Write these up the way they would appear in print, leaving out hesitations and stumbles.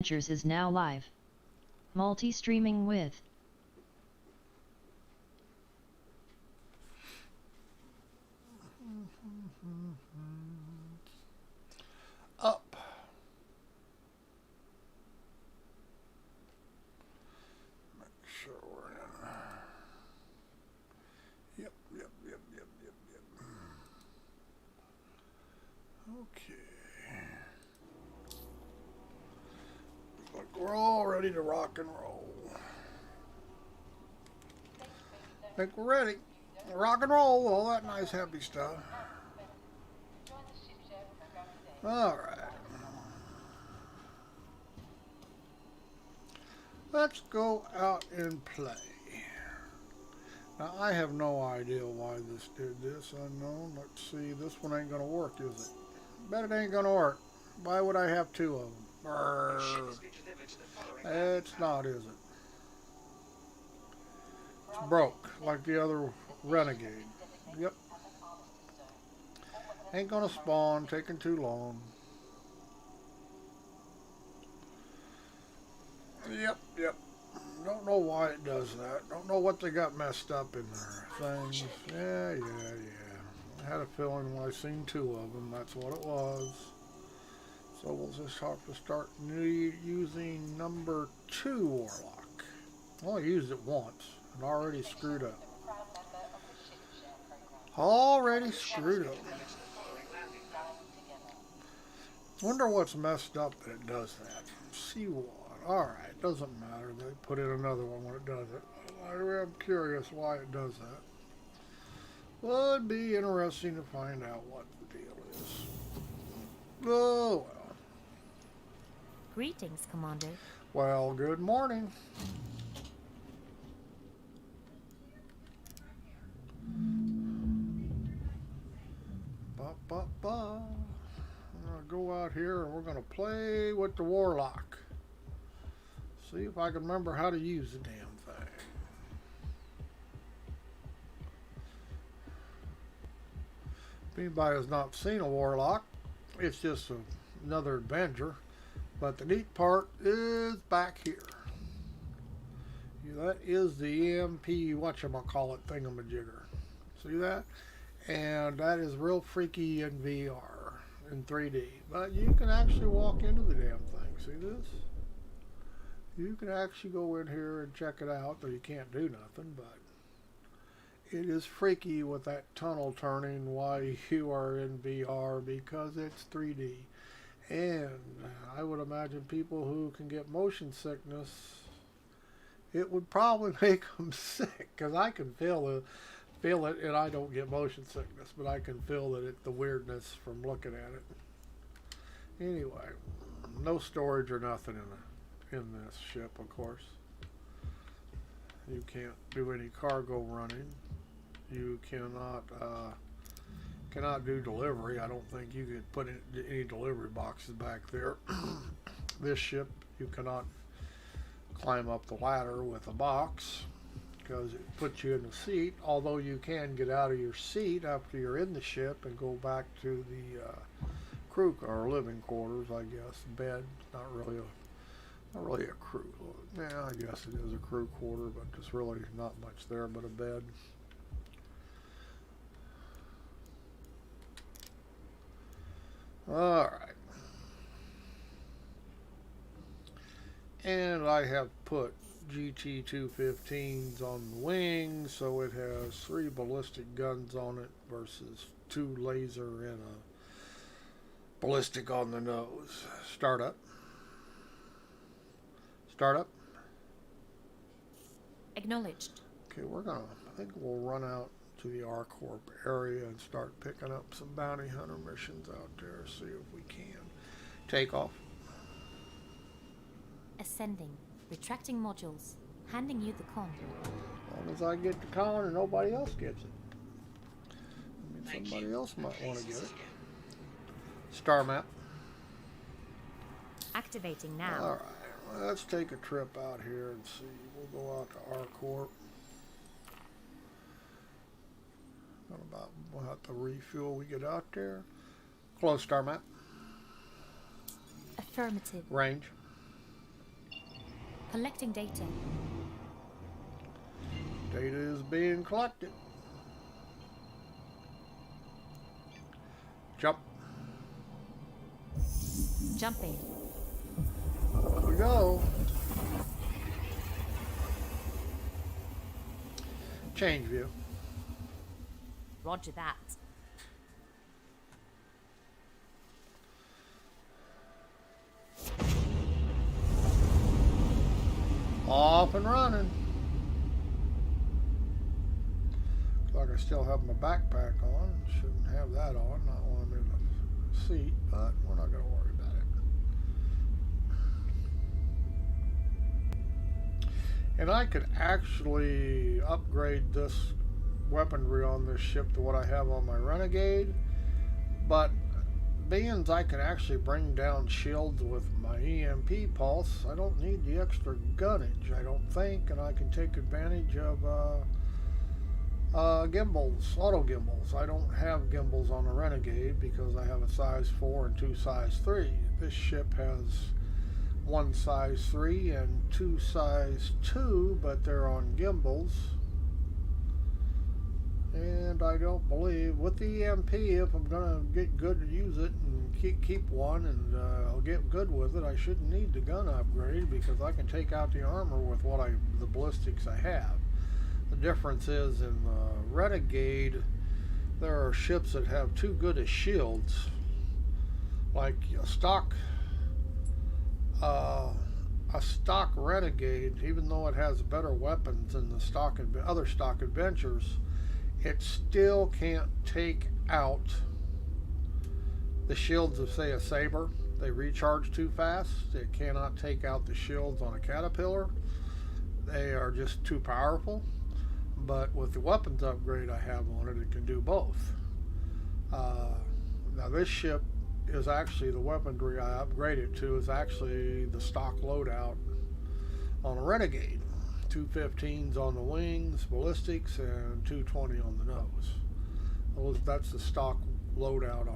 Adventures is now live. Multi-streaming with up. Make sure we're in. Yep. Okay. Looks like we're all ready to rock and roll. Think we're ready. Rock and roll, all that nice happy stuff. Alright. Let's go out and play. Now, I have no idea why this did this. Unknown. Let's see. This one ain't going to work, is it? Bet it ain't going to work. Why would I have two of them? Brrr. It's not, is it? It's broke, like the other Renegade. Yep. Ain't going to spawn. Taking too long. Yep. Don't know why it does that. Don't know what they got messed up in their things. Yeah. I had a feeling when I seen two of them, that's what it was. So we'll just have to start using number 2 Warlock. I only used it once and already screwed up. Already screwed up. Wonder what's messed up that it does that. See what? Alright, doesn't matter. They put in another one when it does it. I'm curious why it does that. Would be interesting to find out what the deal is. Oh, well. Greetings, Commander. Well, good morning. I'm going to go out here and we're going to play with the Warlock. See if I can remember how to use the damn thing. If anybody has not seen a Warlock, it's just another Avenger. But the neat part is back here. That is the EMP whatchamacallit thingamajigger. See that? And that is real freaky in VR, in 3D. But you can actually walk into the damn thing. See this? You can actually go in here and check it out, though you can't do nothing, but it is freaky with that tunnel turning while you are in VR because it's 3D. And I would imagine people who can get motion sickness, it would probably make them sick, because I can feel it, and I don't get motion sickness, but I can feel the weirdness from looking at it. Anyway, no storage or nothing in this ship, of course. You can't do any cargo running. You cannot do delivery. I don't think you could put any delivery boxes back there. This ship, you cannot climb up the ladder with a box because it puts you in the seat, although you can get out of your seat after you're in the ship and go back to the crew or living quarters, I guess. Bed, not really a crew. Yeah, I guess it is a crew quarter, but there's really not much there but a bed. Alright. And I have put GT215s on the wings, so it has 3 ballistic guns on it versus 2 laser and a ballistic on the nose. Startup. Acknowledged. Okay, I think we'll run out to the R-Corp area and start picking up some bounty hunter missions out there, see if we can. Take off. Ascending. Retracting modules. Handing you the con. As long as I get the con and nobody else gets it. I mean, somebody else might want to get it. Star map. Activating now. Alright, well, let's take a trip out here and see. We'll go out to R-Corp. We'll have to refuel we get out there. Close star map. Affirmative. Range. Collecting data. Data is being collected. Jump. Jumping. There we go. Change view. Roger that. Off and running. Looks like I still have my backpack on. Shouldn't have that on. Not when I'm in the seat, but we're not going to worry about it. And I could actually upgrade this weaponry on this ship to what I have on my Renegade, but being I can actually bring down shields with my EMP pulse, I don't need the extra gunnage, I don't think, and I can take advantage of gimbals, auto gimbals. I don't have gimbals on the Renegade because I have a size 4 and 2 size 3. This ship has one size 3 and 2 size 2, but they're on gimbals. And I don't believe with the EMP, if I'm gonna get good to use it and keep one, and I'll get good with it, I shouldn't need the gun upgrade because I can take out the armor with the ballistics I have. The difference is in the Renegade, there are ships that have too good of shields, like a stock Renegade. Even though it has better weapons than the other stock adventures, it still can't take out the shields of, say, a Saber. They recharge too fast. It cannot take out the shields on a Caterpillar. They are just too powerful. But with the weapons upgrade I have on it, it can do both. Now this ship is actually, the weaponry I upgraded to is actually the stock loadout on a Renegade. 215s on the wings, ballistics, and 220 on the nose. That's the stock loadout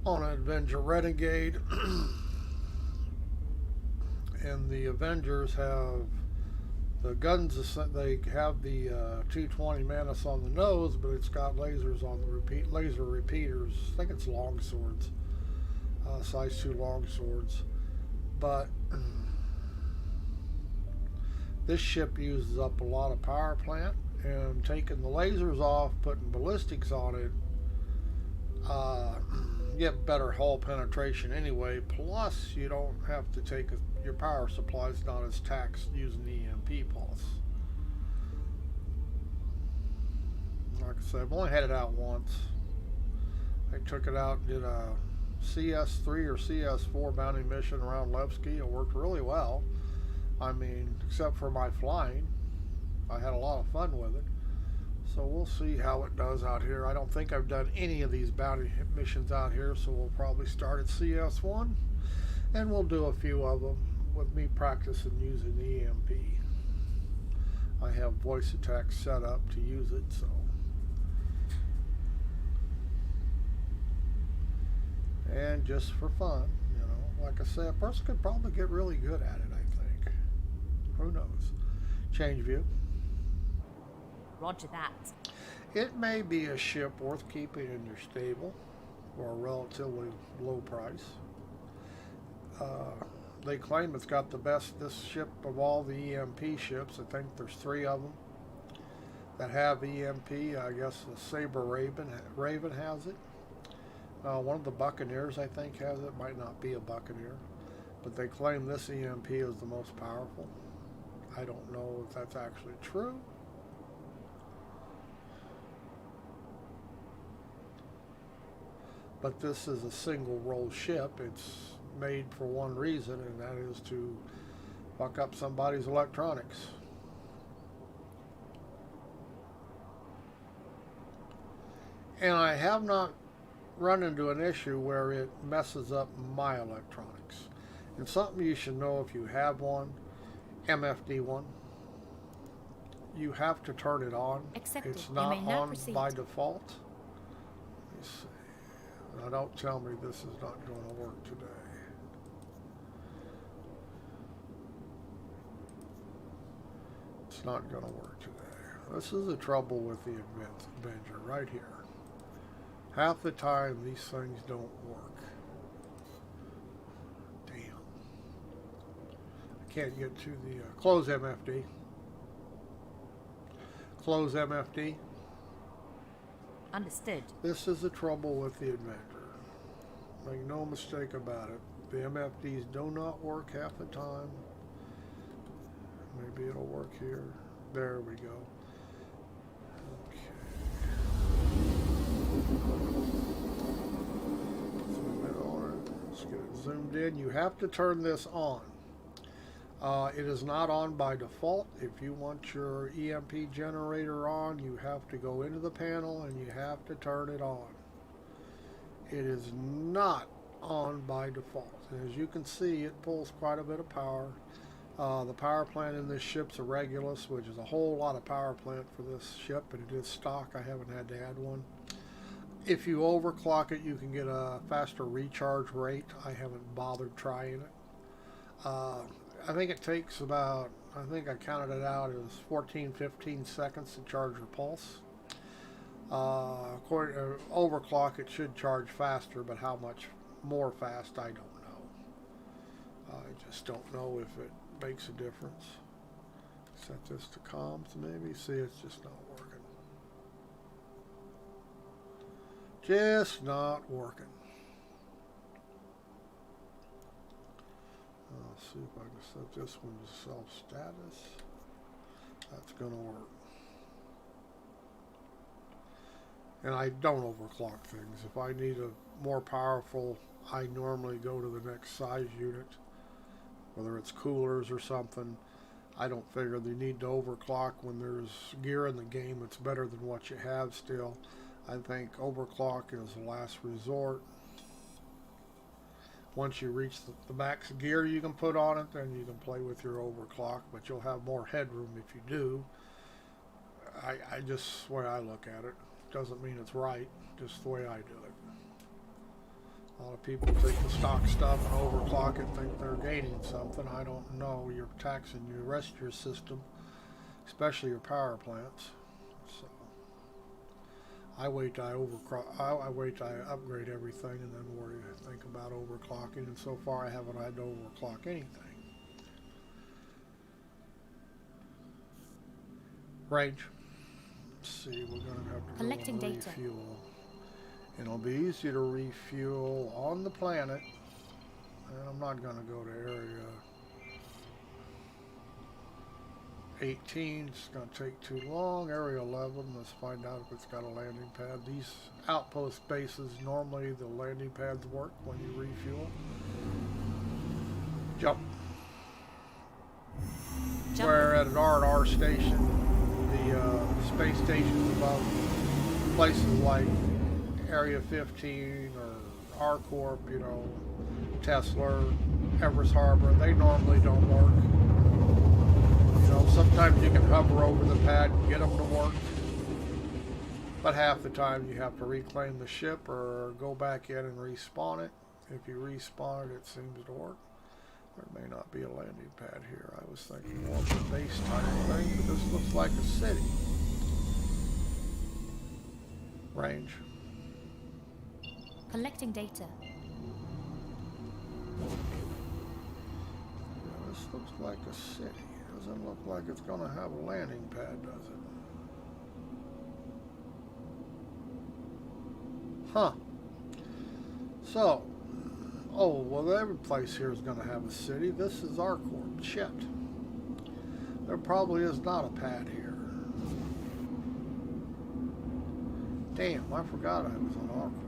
on an Avenger Renegade. And the Avengers have the guns. They have the 220 Manus on the nose, but it's got lasers on the laser repeaters. I think it's long swords, size 2 long swords, but this ship uses up a lot of power plant, and taking the lasers off, putting ballistics on it, get better hull penetration anyway. Plus, you don't have to take your power supply's not as taxed using the EMP pulse. Like I said, I've only had it out once. I took it out and did a CS3 or CS4 bounty mission around Levski. It worked really well. I mean, except for my flying, I had a lot of fun with it. So we'll see how it does out here. I don't think I've done any of these bounty missions out here, so we'll probably start at CS1, and we'll do a few of them with me practicing using the EMP. I have voice attack set up to use it, so. And just for fun, you know, like I said, a person could probably get really good at it, I think. Who knows? Change view. Roger that. It may be a ship worth keeping in your stable for a relatively low price. They claim it's got the best, this ship of all the EMP ships. I think there's 3 of them that have EMP. I guess the Saber Raven has it. One of the Buccaneers, I think, has it. Might not be a Buccaneer, but they claim this EMP is the most powerful. I don't know if that's actually true. But this is a single role ship. It's made for one reason, and that is to fuck up somebody's electronics. And I have not run into an issue where it messes up my electronics. And something you should know if you have one, MFD one, you have to turn it on. Accepted. It's not You may now on proceed. by default. Let me see. Now don't tell me this is not going to work today. not going to work today. This is the trouble with the Avenger right here. Half the time these things don't work. Damn. I can't get to the close MFD. Close MFD. Understood. This is the trouble with the Avenger. Make no mistake about it. The MFDs do not work half the time. Maybe it'll work here. There we go. Okay. Zoom in on it. Let's get it zoomed in. You have to turn this on. It is not on by default. If you want your EMP generator on, you have to go into the panel and you have to turn it on. It is not on by default. And as you can see, it pulls quite a bit of power. The power plant in this ship's a Regulus, which is a whole lot of power plant for this ship, and it is stock. I haven't had to add one. If you overclock it, you can get a faster recharge rate. I haven't bothered trying it. I think it takes about, I think I counted it out, it was 14-15 seconds to charge your pulse. According to overclock, it should charge faster, but how much more fast, I don't know. I just don't know if it makes a difference. Set this to comms, maybe. See, it's just not working. Just not working. I'll see if I can set this one to self-status. That's going to work. And I don't overclock things. If I need a more powerful, I normally go to the next size unit, whether it's coolers or something. I don't figure they need to overclock when there's gear in the game. It's better than what you have still. I think overclock is the last resort. Once you reach the max gear you can put on it, then you can play with your overclock, but you'll have more headroom if you do. I just, the way I look at it, doesn't mean it's right, just the way I do it. A lot of people take the stock stuff and overclock it, think they're gaining something. I don't know. You're taxing the rest of your system, especially your power plants. So I wait till I wait till I upgrade everything and then think about overclocking. And so far, I haven't had to overclock anything. Range. Let's see. We're going to have to Collecting go and data. refuel. And it'll be easy to refuel on the planet. And I'm not going to go to area 18. It's going to take too long. Area 11. Let's find out if it's got a landing pad. These outpost bases, normally the landing pads work when you refuel. Jump. Where at an R&R station, the space stations above places like Area 15 or R-Corp, you know, Tesla, Everest Harbor, they normally don't work. You know, sometimes you can hover over the pad and get them to work, but half the time you have to reclaim the ship or go back in and respawn it. If you respawn it, it seems to work. There may not be a landing pad here. I was thinking more of a base type thing, but this looks like a city. Range. Collecting data. Yeah, this looks like a city. It doesn't look like it's going to have a landing pad, does it? Huh. So, oh, well, every place here is going to have a city. This is R-Corp. Shit. There probably is not a pad here. Damn, I forgot I was on R-Corp.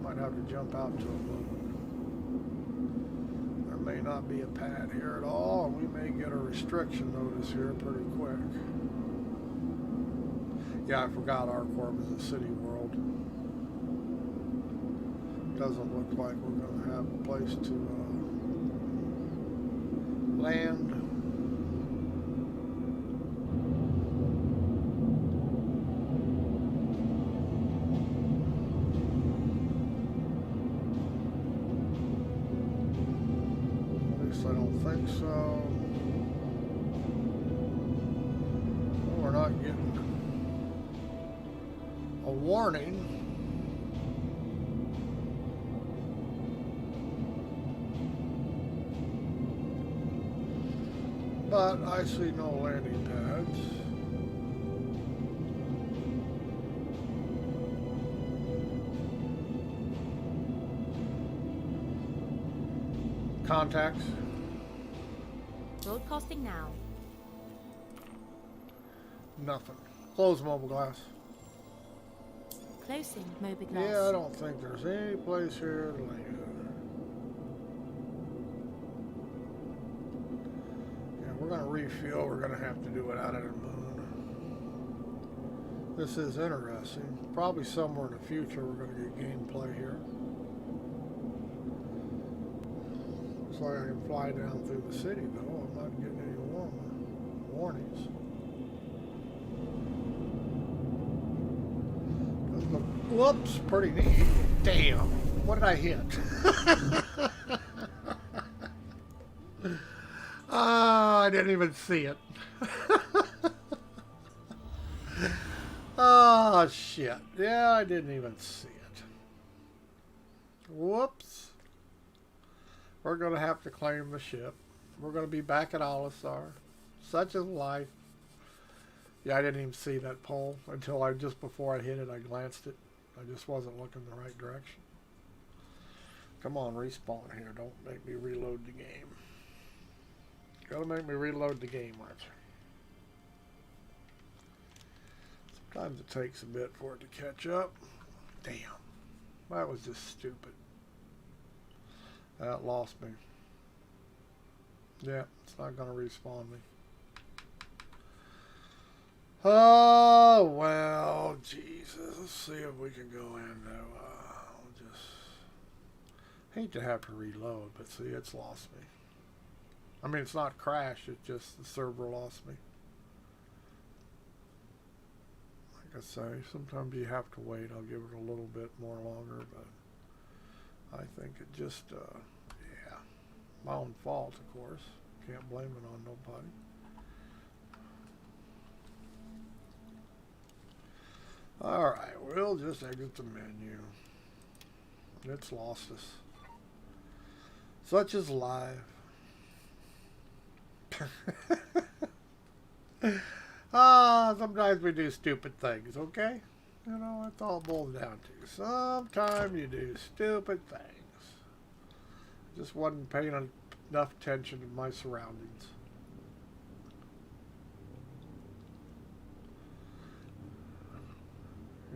Might have to jump out to a boat. There may not be a pad here at all, and we may get a restriction notice here pretty quick. Yeah, I forgot R-Corp is a city world. Doesn't look like we're going to have a place to land. I don't think so. not getting a warning. But I see no landing pads. Contacts. Broadcasting now. Nothing. Close mobile glass. Closing mobiglass. Yeah, I don't think there's any place here to land. Yeah, we're going to refuel. We're going to have to do it out of the moon. This is interesting. Probably somewhere in the future we're going to get gameplay here. Looks like I can fly down through the city, though. I'm not getting any warnings. Does look, whoops, pretty neat. Damn, what did I hit? Ah, I didn't even see it. Oh, shit. Yeah, I didn't even see it. Whoops. We're going to have to claim the ship. We're going to be back at Alisar. Such is life. Yeah, I didn't even see that pole until just before I hit it, I glanced it. I just wasn't looking the right direction. Come on, respawn here. Don't make me reload the game. Gotta make me reload the game, aren't you? Sometimes it takes a bit for it to catch up. Damn. That was just stupid. That lost me. Yeah, it's not going to respawn me. Oh, well, Jesus. Let's see if we can go into... I'll just... hate to have to reload, but see, it's lost me. I mean, it's not crashed. It's just the server lost me. Like I say, sometimes you have to wait. I'll give it a little bit more longer, but... I think it just, yeah, my own fault, of course. Can't blame it on nobody. Alright, we'll just exit the menu. It's lost us. Such is life. Sometimes we do stupid things, okay? You know, that's all it boils down to. Sometimes you do stupid things. Just wasn't paying enough attention to my surroundings.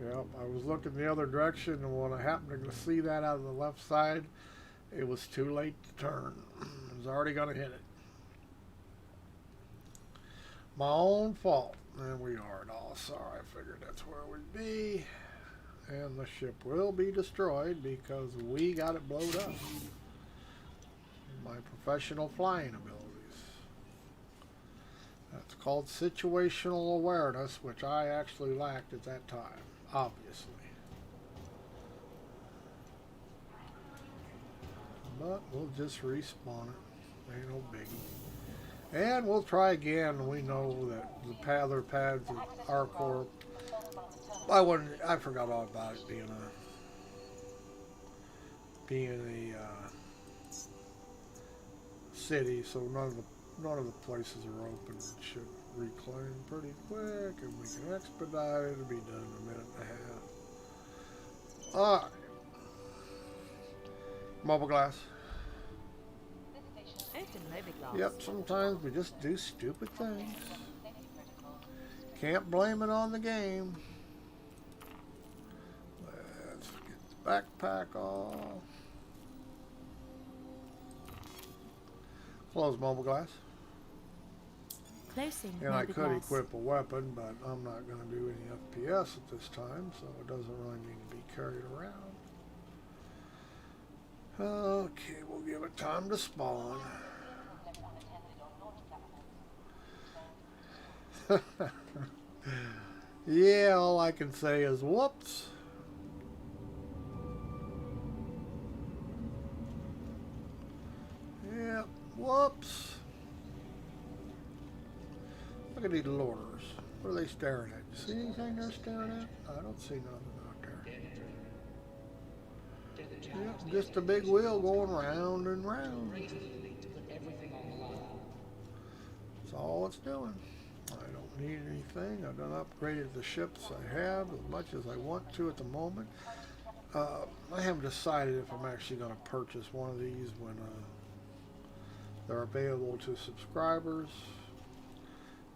Yep, I was looking the other direction, and when I happened to see that out of the left side, it was too late to turn. I was already going to hit it. My own fault. And we are at all sorry. I figured that's where we'd be. And the ship will be destroyed because we got it blowed up. My professional flying abilities. That's called situational awareness, which I actually lacked at that time, obviously. But we'll just respawn it. Ain't no biggie. And we'll try again. We know that the other pads at Arcor. I forgot all about it being a city, so none of the places are open. It should reclaim pretty quick, and we can expedite it. It'll be done in a minute and a half. All right. Mobile glass. Yep, sometimes we just do stupid things. Can't blame it on the game. Let's get the backpack off. Close mobile glass. Closing And I mobiglass. could equip a weapon, but I'm not going to do any FPS at this time, so it doesn't really need to be carried around. Okay, we'll give it time to spawn. Yeah, all I can say is whoops. Yeah, whoops. Look at these loaders. What are they staring at? You see anything they're staring at? I don't see nothing out there. Yep, just a big wheel going round and round. That's all it's doing. I don't need anything. I've done upgraded the ships I have as much as I want to at the moment. I haven't decided if I'm actually going to purchase one of these when they're available to subscribers.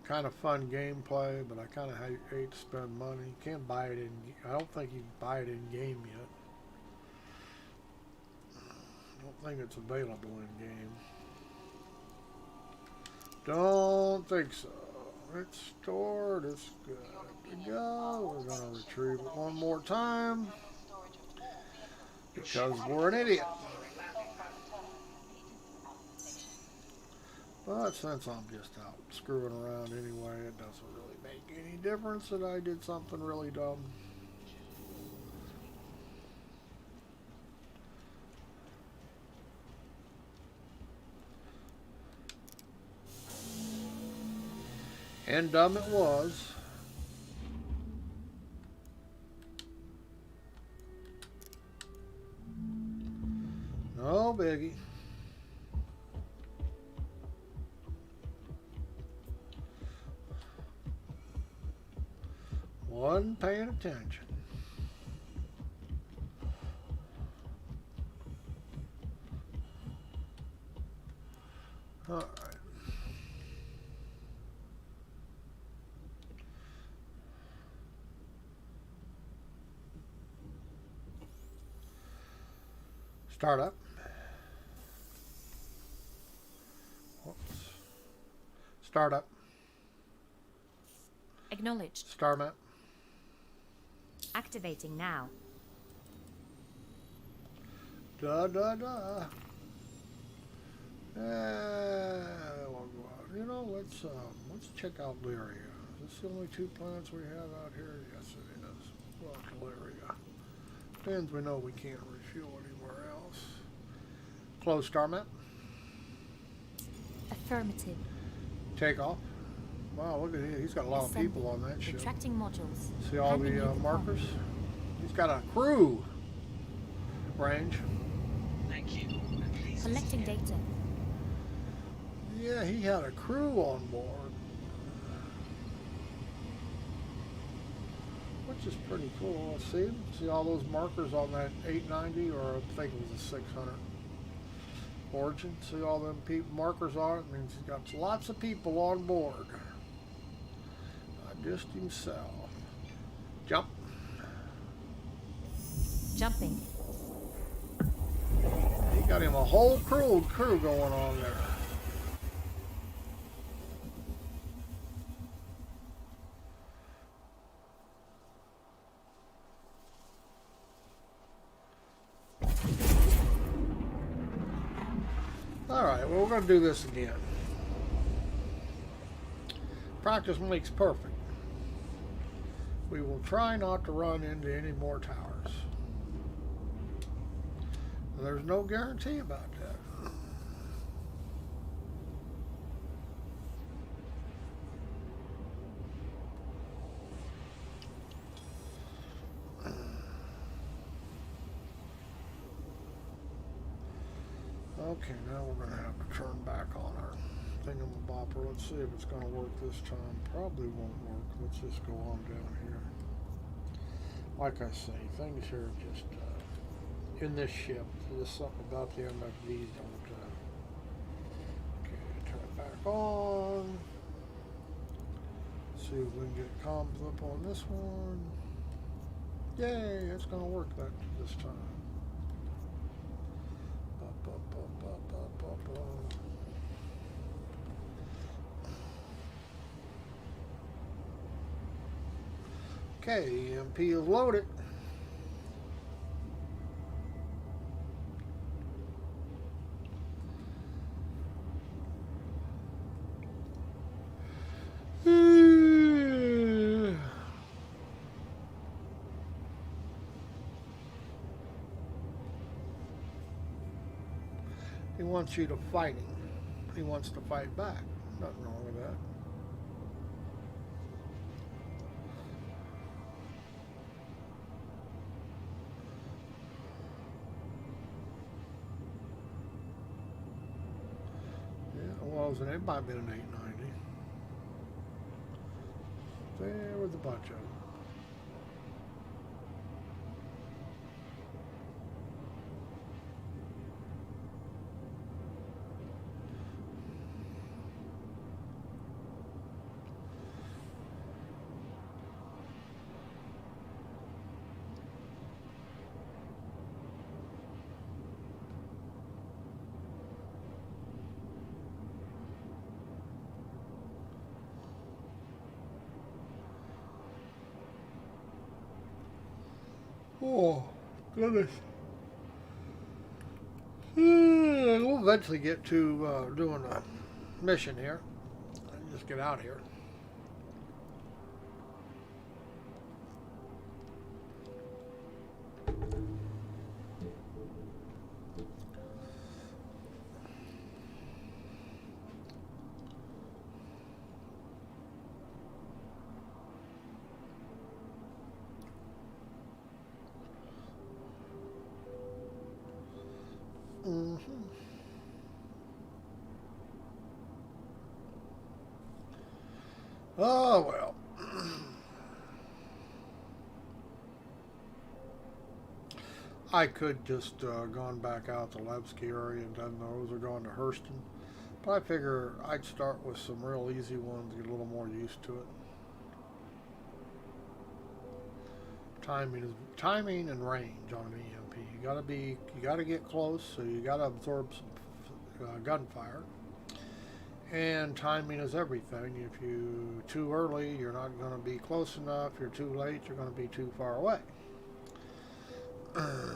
Kind of fun gameplay, but I kind of hate to spend money. You can't buy it in. I don't think you can buy it in game yet. I don't think it's available in game. Don't think so. It's stored. It's good to go. We're going to retrieve it one more time because we're an idiot. But since I'm just out screwing around anyway, it doesn't really make any difference that I did something really dumb. And dumb it was. No biggie. Wasn't paying attention. All right. Start up. Whoops. Start up. Acknowledged. Star map. Activating now. Da da da. We'll go out. You know, let's check out Lyria. Is this the only two planets we have out here? Yes, it is. Well, Lyria. Depends. We know we can't refuel anywhere else. Close star map. Affirmative. Take off. Wow, look at him. He's got a lot of Ascending. people on that ship. Retracting modules. See all Handing you the the markers? comm. He's got a crew range. Collecting data. Yeah, he had a crew on board. Which is pretty cool. See all those markers on that 890, or I think it was a 600 Origin. See all them markers on it? Means he's got lots of people on board. Not just himself. Jump. Jumping. He got him a whole crew going on there. Alright, well, we're going to do this again. Practice makes perfect. We will try not to run into any more towers. There's no guarantee about that. Okay, now we're going to have to turn back on our thingamabopper. Let's see if it's going to work this time. Probably won't work. Let's just go on down here. Like I say, things here are just in this ship. There's something about the MFVs don't. Okay, turn it back on. See if we can get comms up on this one. Yay, it's going to work this time. Okay, EMP is loaded. He wants you to fight him. He wants to fight back. Nothing wrong with that. and it might have been an 890. There was a bunch of them. Oh, goodness. We'll eventually get to doing a mission here. Just get out here. Oh, well. I could just gone back out to Levski area and done those or gone to Hurston. But I figure I'd start with some real easy ones, get a little more used to it. Timing and range on an EMP. You gotta get close, so you gotta absorb some gunfire. And timing is everything. If you too early, you're not going to be close enough. If you're too late, you're going to be too far away. And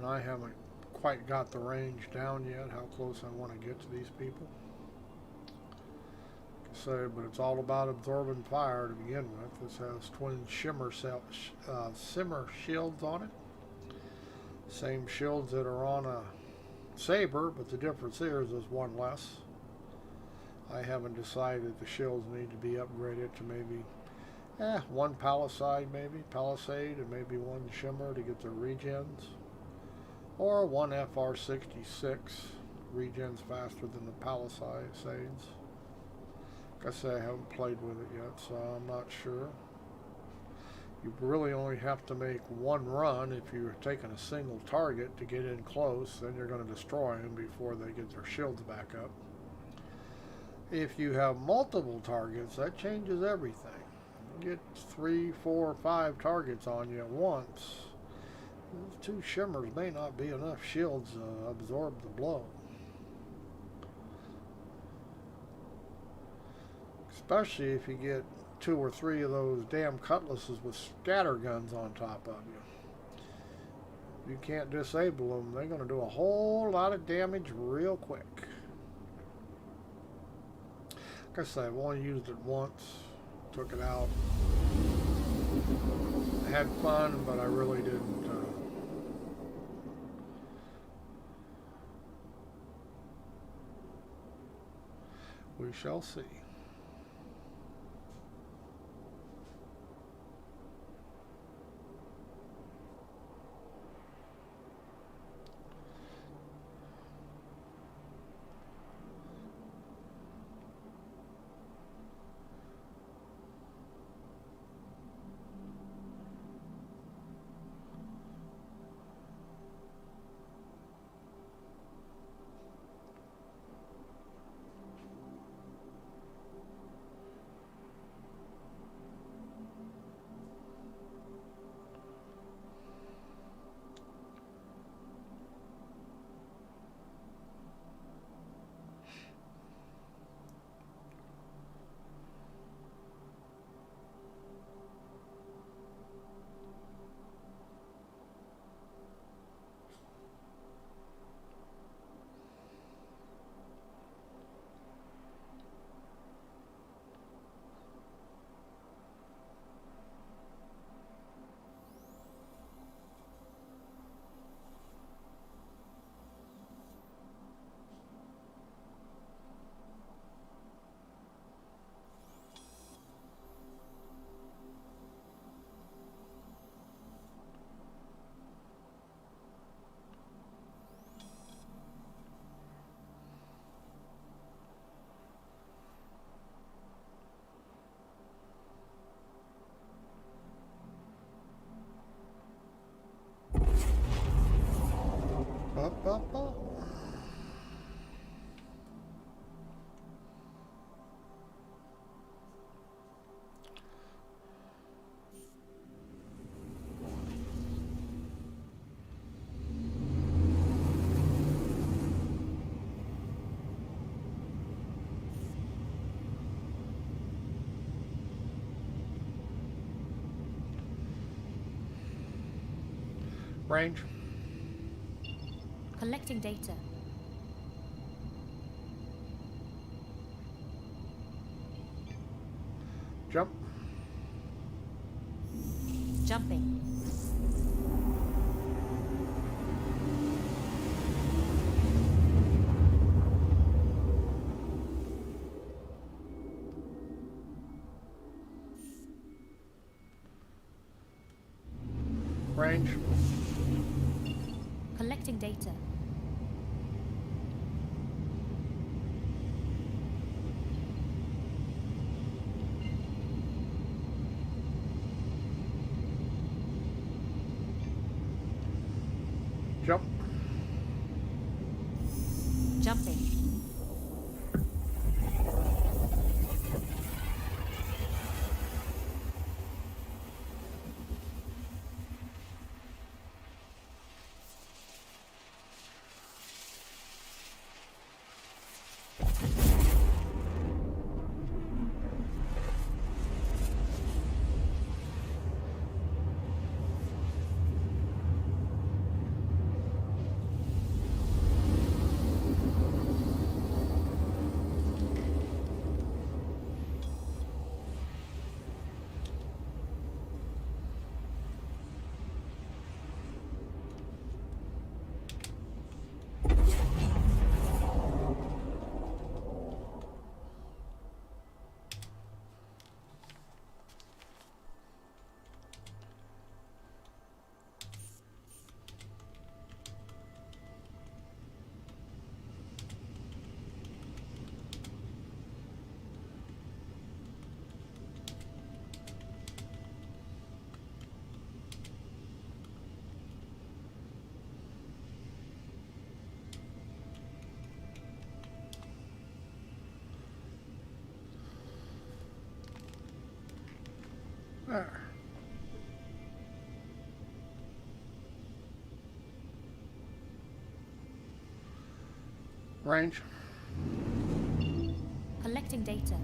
I haven't quite got the range down yet, how close I want to get to these people. But it's all about absorbing fire to begin with. This has twin shimmer shields on it. Same shields that are on a Saber, but the difference here is there's one less. I haven't decided the shields need to be upgraded to maybe one Palisade, and maybe one Shimmer to get their regens, or one FR66 regens faster than the Palisades. Like I say, I haven't played with it yet, so I'm not sure. You really only have to make one run if you're taking a single target to get in close. Then you're going to destroy them before they get their shields back up. If you have multiple targets, that changes everything. You get 3, 4, 5 targets on you at once. Those 2 shimmers may not be enough shields to absorb the blow. Especially if you get 2 or 3 of those damn cutlasses with scatter guns on top of you. You can't disable them. They're going to do a whole lot of damage real quick. Like I said, I've only used it once. Took it out. I had fun, but I really didn't. We shall see. Range. Collecting data. Jump. Jumping. Range. Collecting data. Jump. Jumping. There. Range. Collecting data.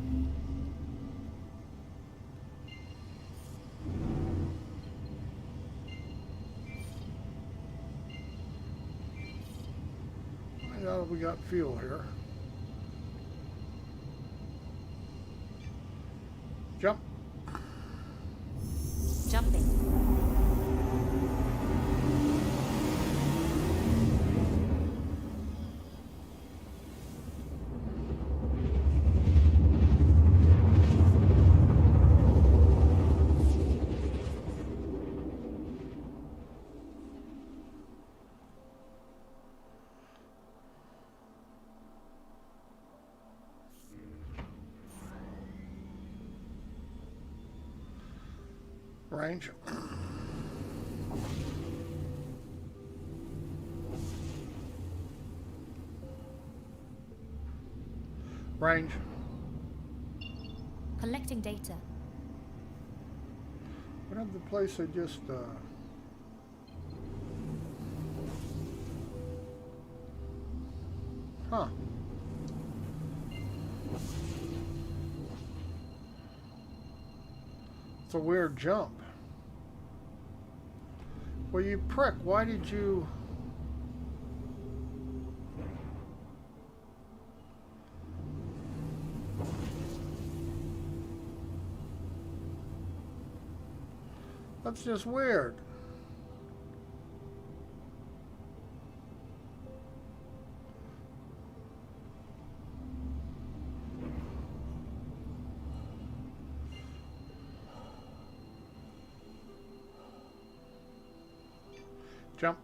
Now we got fuel here. Jump. Jumping. Range. Range. Collecting data. What of the place I just huh. It's a weird jump. Well, you prick, why did you... That's just weird. Jump.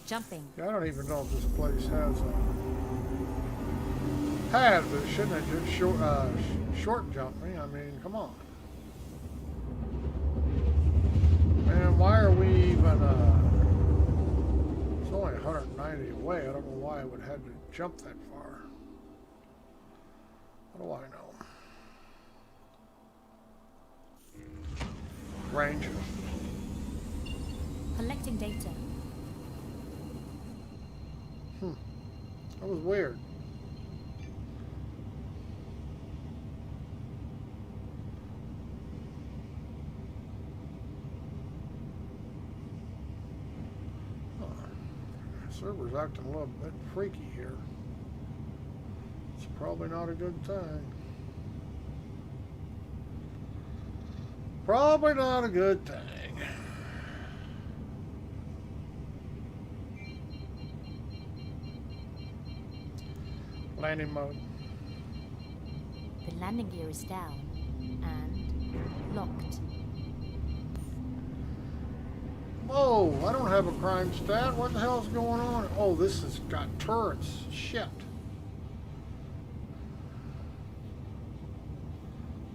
Jumping. Yeah, I don't even know if this place has pads, but it shouldn't have just short jumped me. I mean, come on. Man, why are we even, it's only 190 away. I don't know why I would have to jump that far. What do I know? Range. Collecting data. That was weird. Server's acting a little bit freaky here. It's probably not a good thing. Probably not a good thing. Landing mode. The landing gear is down and locked. Whoa, I don't have a crime stat. What the hell's going on? Oh, this has got turrets. Shit.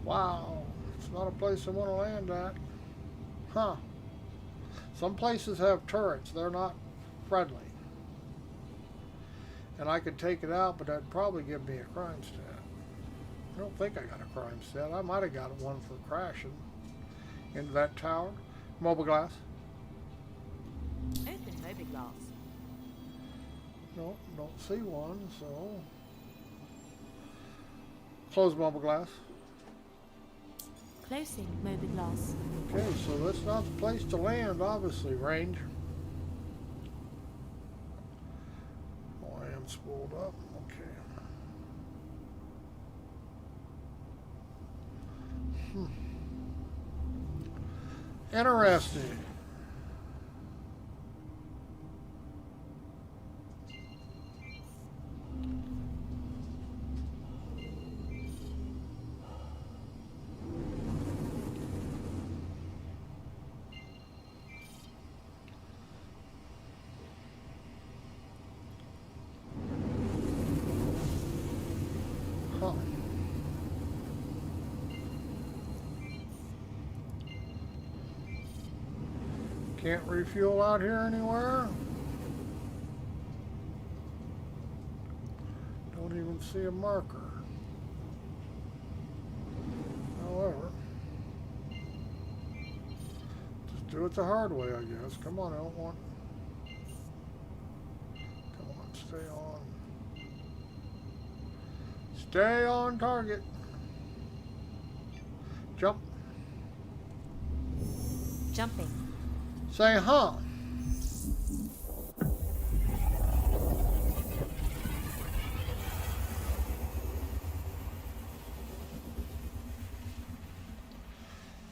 Wow. It's not a place I want to land at. Huh. Some places have turrets. They're not friendly. And I could take it out, but that'd probably give me a crime stat. I don't think I got a crime stat. I might have got one for crashing into that tower. Mobile glass. Open moby glass. No, don't see one, so... Close mobile glass. Closing moby glass. Okay, so that's not the place to land, obviously, range. Oh, I am spooled up. Okay. Interesting. Huh. Can't refuel out here anywhere. Don't even see a marker. However, just do it the hard way, I guess. Come on, I don't want... Come on, stay on. Stay on target. Jump. Jumping. Say, huh.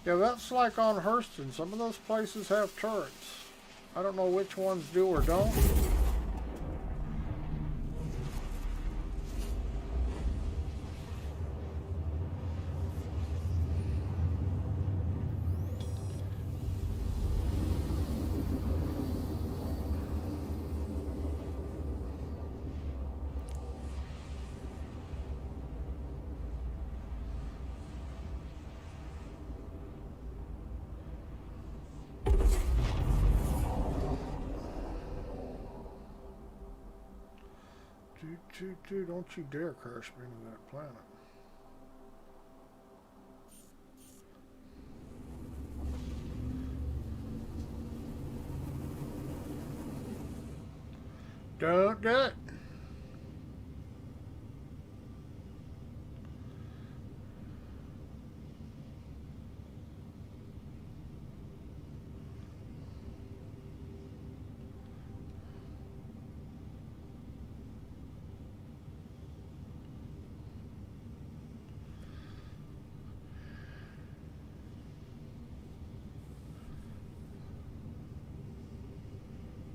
Yeah, that's like on Hurston. Some of those places have turrets. I don't know which ones do or don't. Don't you dare crash me into that planet. Don't do it.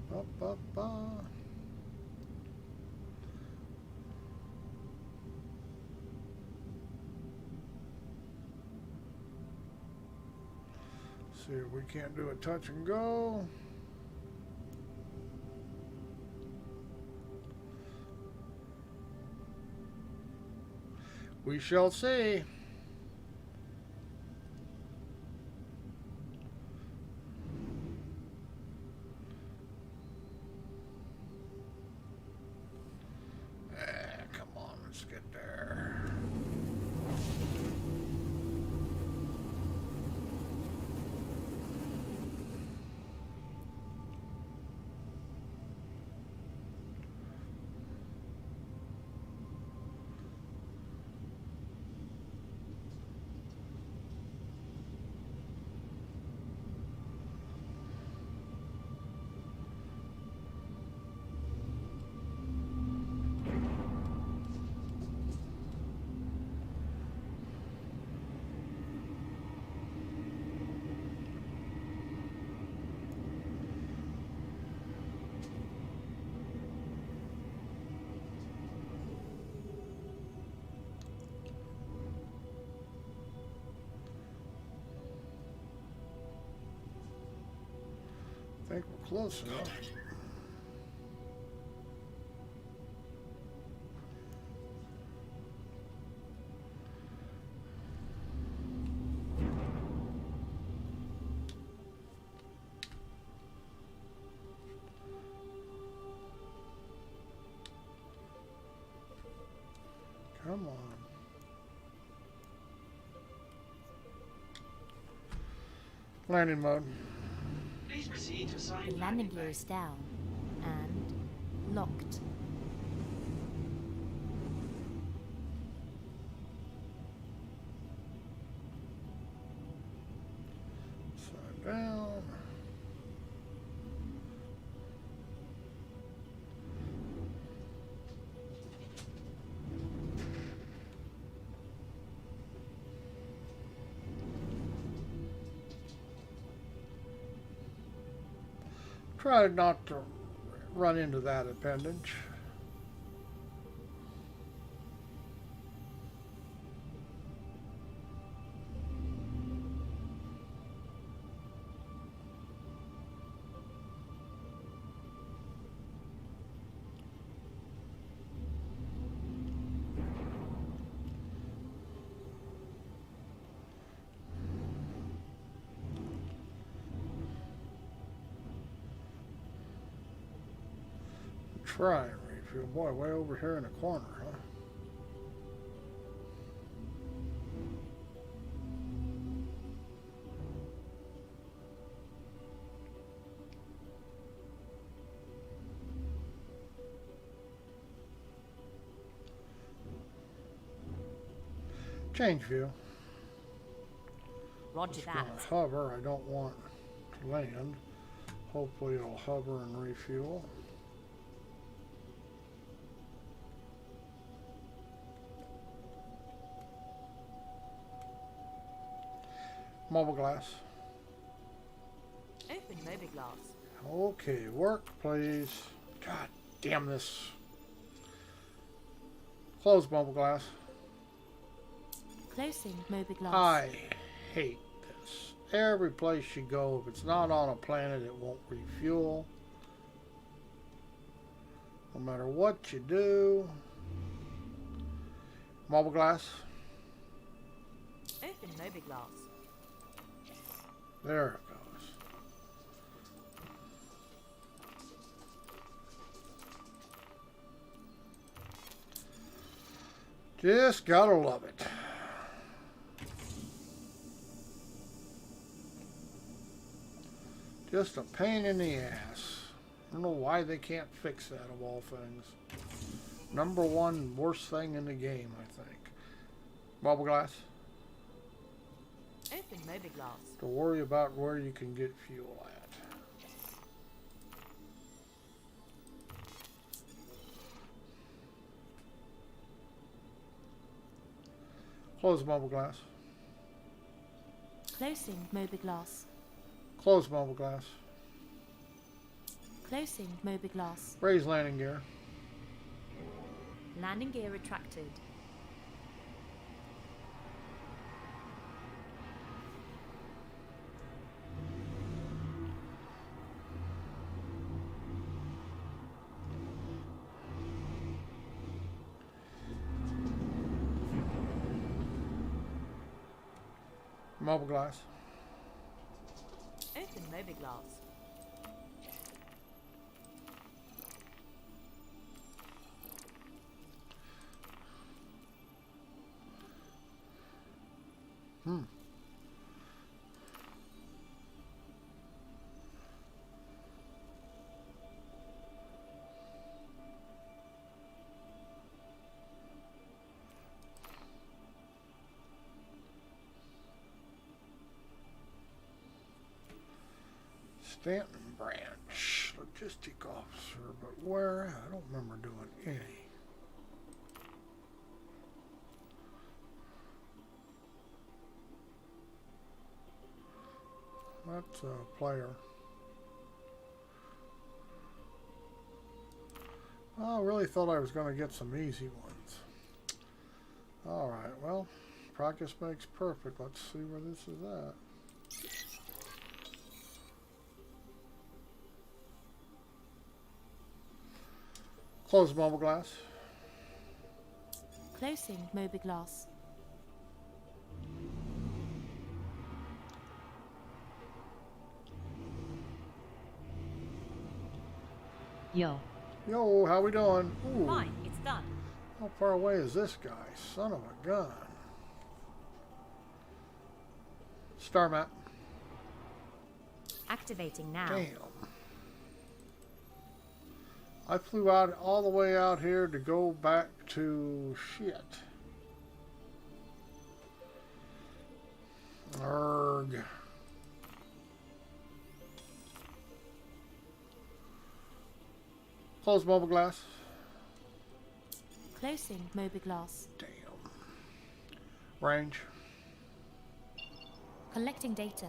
Ba, ba, ba. See if we can't do a touch and go. We shall see. Come on, let's get there. Close enough. Come on. Landing mode. Please proceed to assign The landing gear is down and locked. Upside down. Try not to run into that appendage. Try and refuel. Boy, way over here in the corner, huh? Change view. Roger It's that. gonna hover. I don't want to land. Hopefully it'll hover and refuel. Mobile glass. Open mobiglass. Okay, work, please. God damn this. Close mobile glass. Closing mobiglass. I hate this. Every place you go, if it's not on a planet, it won't refuel. No matter what you do. Mobile glass. Open mobiglass. There it goes. Just gotta love it. Just a pain in the ass. I don't know why they can't fix that of all things. Number one worst thing in the game, I think. Bubble glass. Open mobiglass. To worry about where you can get fuel at. Close mobile glass. Closing mobiglass. Close mobile glass. Closing mobiglass. Raise landing gear. Landing gear retracted. Mobile glass. Open mobiglass. Stanton branch. Logistic officer. But where? I don't remember doing any. That's a player. I really thought I was going to get some easy ones. Alright, well, practice makes perfect. Let's see where this is at. Close mobile glass. Closing mobiGlass. Yo. Yo, how we doing? Ooh, Fine, it's done. how far away is this guy? Son of a gun. Star map. Activating now. Damn. I flew out all the way out here to go back to shit. Arg. Close mobile glass. Closing mobiGlass. Damn. Range. Collecting data.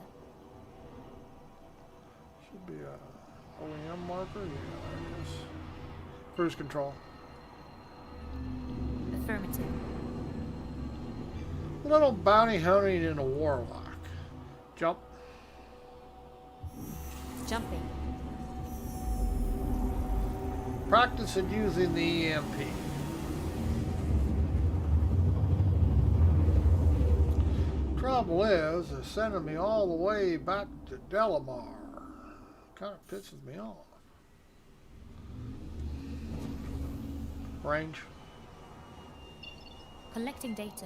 Should be a OEM marker. Yeah, there it is. Cruise control. Affirmative. Little bounty hunting in a warlock. Jump. Jumping. Practicing using the EMP. Trouble is, they're sending me all the way back to Delamar. Kind of pisses me off. Range. Collecting data.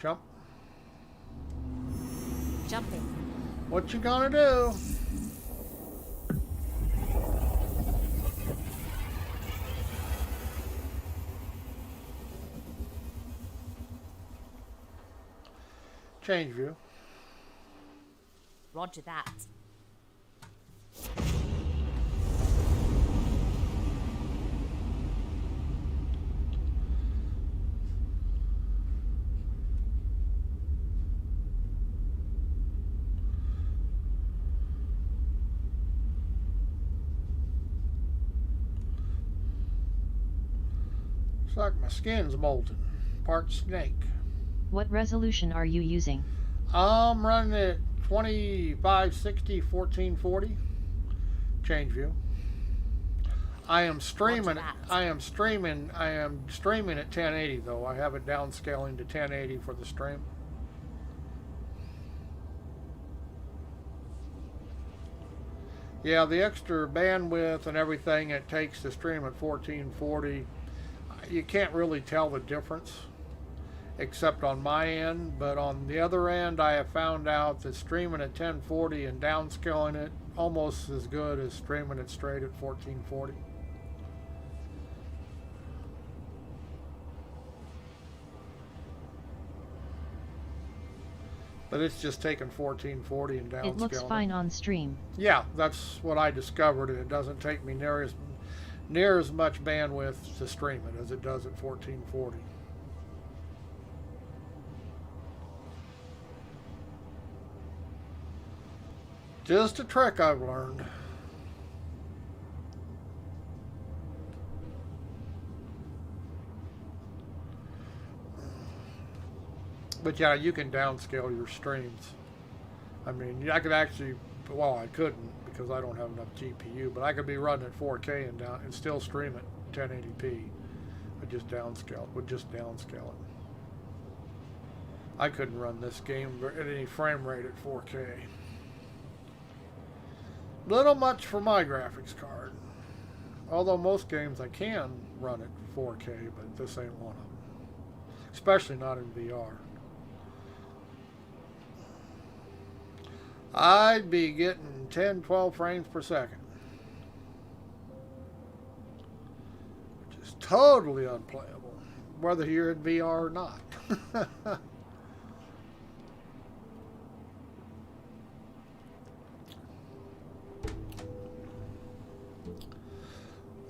Jump. Jumping. What you gonna do? Change view. Roger that. Looks like my skin's molten. Part snake. What resolution are you using? I'm running it 2560 1440. Change view. I am streaming. Roger that. I am streaming at 1080 though. I have it downscaling to 1080 for the stream. Yeah, the extra bandwidth and everything it takes to stream at 1440, you can't really tell the difference except on my end, but on the other end I have found out that streaming at 1040 and downscaling it almost as good as streaming it straight at 1440. But it's just taking 1440 and downscaling It looks fine on stream. Yeah, that's what I discovered, and it doesn't take me near as much bandwidth to stream it as it does at 1440. Just a trick I've learned. But yeah, you can downscale your streams. I mean, I could actually, well, I couldn't because I don't have enough GPU, but I could be running at 4K and still stream it 1080p. Would just downscale it. I couldn't run this game at any frame rate at 4K. Little much for my graphics card. Although most games I can run at 4K, but this ain't one of them. Especially not in VR. I'd be getting 10, 12 frames per second. Which is totally unplayable, whether you're in VR or not.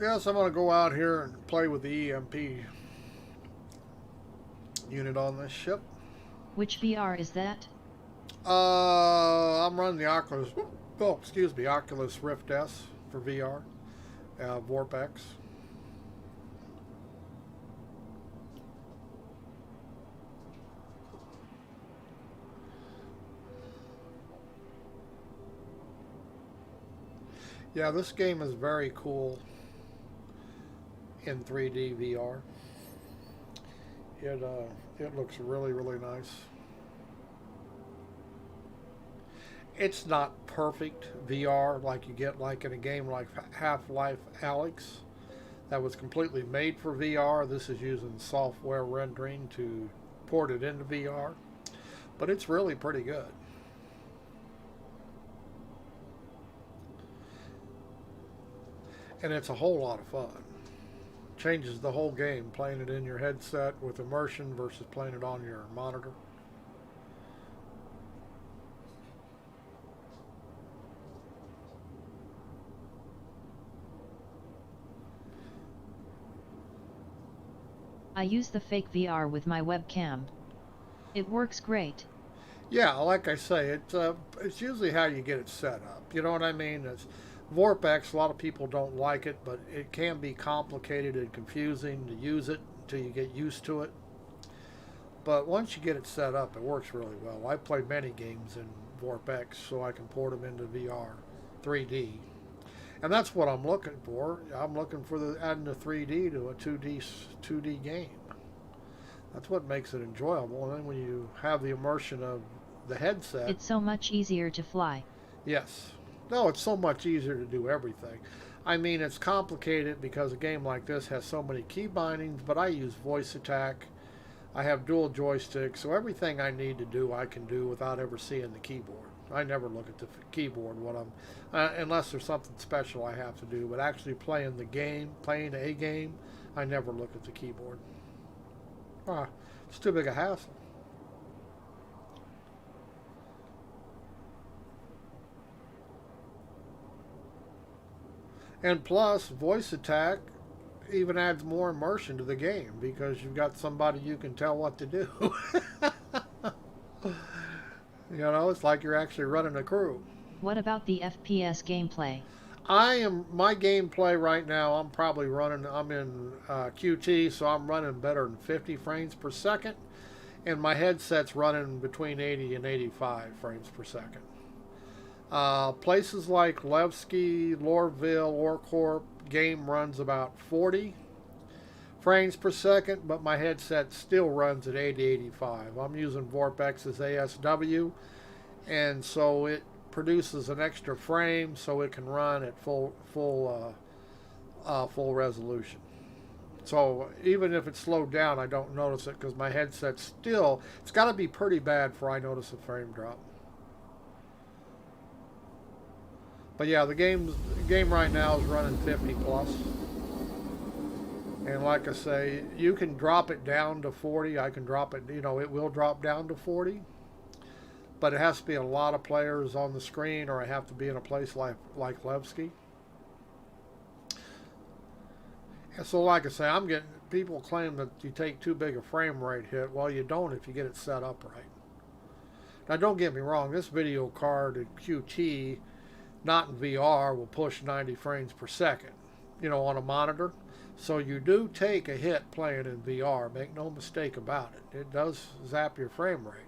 Yes, I'm going to go out here and play with the EMP unit on this ship. Which VR is that? I'm running the Oculus Rift S for VR, Vorpex. Yeah, this game is very cool in 3D VR. It looks really, really nice. It's not perfect VR like you get like in a game like Half-Life Alyx that was completely made for VR. This is using software rendering to port it into VR, but it's really pretty good. And it's a whole lot of fun. Changes the whole game playing it in your headset with immersion versus playing it on your monitor. I use the fake VR with my webcam. It works great. Yeah, like I say, it's usually how you get it set up. You know what I mean? It's Vorpex. A lot of people don't like it, but it can be complicated and confusing to use it until you get used to it. But once you get it set up, it works really well. I play many games in Vorpex so I can port them into VR, 3D. And that's what I'm looking for. I'm looking for adding the 3D to a 2D game. That's what makes it enjoyable. And then when you have the immersion of the headset, It's so much easier to fly. yes. No, it's so much easier to do everything. I mean, it's complicated because a game like this has so many key bindings, but I use voice attack. I have dual joysticks, so everything I need to do, I can do without ever seeing the keyboard. I never look at the keyboard when unless there's something special I have to do. But actually playing a game, I never look at the keyboard. It's too big a hassle. And plus, voice attack even adds more immersion to the game because you've got somebody you can tell what to do. You know, it's like you're actually running a crew. What about the FPS gameplay? My gameplay right now, I'm in QT, so I'm running better than 50 frames per second. And my headset's running between 80 and 85 frames per second. Places like Levski, Lorville, Orcorp, game runs about 40 frames per second, but my headset still runs at 80-85. I'm using Vorpex's ASW, and so it produces an extra frame so it can run at full resolution. So even if it's slowed down, I don't notice it because my headset still, it's got to be pretty bad for I notice a frame drop. But yeah, the game right now is running 50 plus. And like I say, you can drop it down to 40. I can drop it, it will drop down to 40. But it has to be a lot of players on the screen, or I have to be in a place like Levski. And so like I say, I'm getting, people claim that you take too big a frame rate hit. Well, you don't if you get it set up right. Now don't get me wrong, this video card at QT, not in VR, will push 90 frames per second, on a monitor. So you do take a hit playing in VR, make no mistake about it. It does zap your frame rate.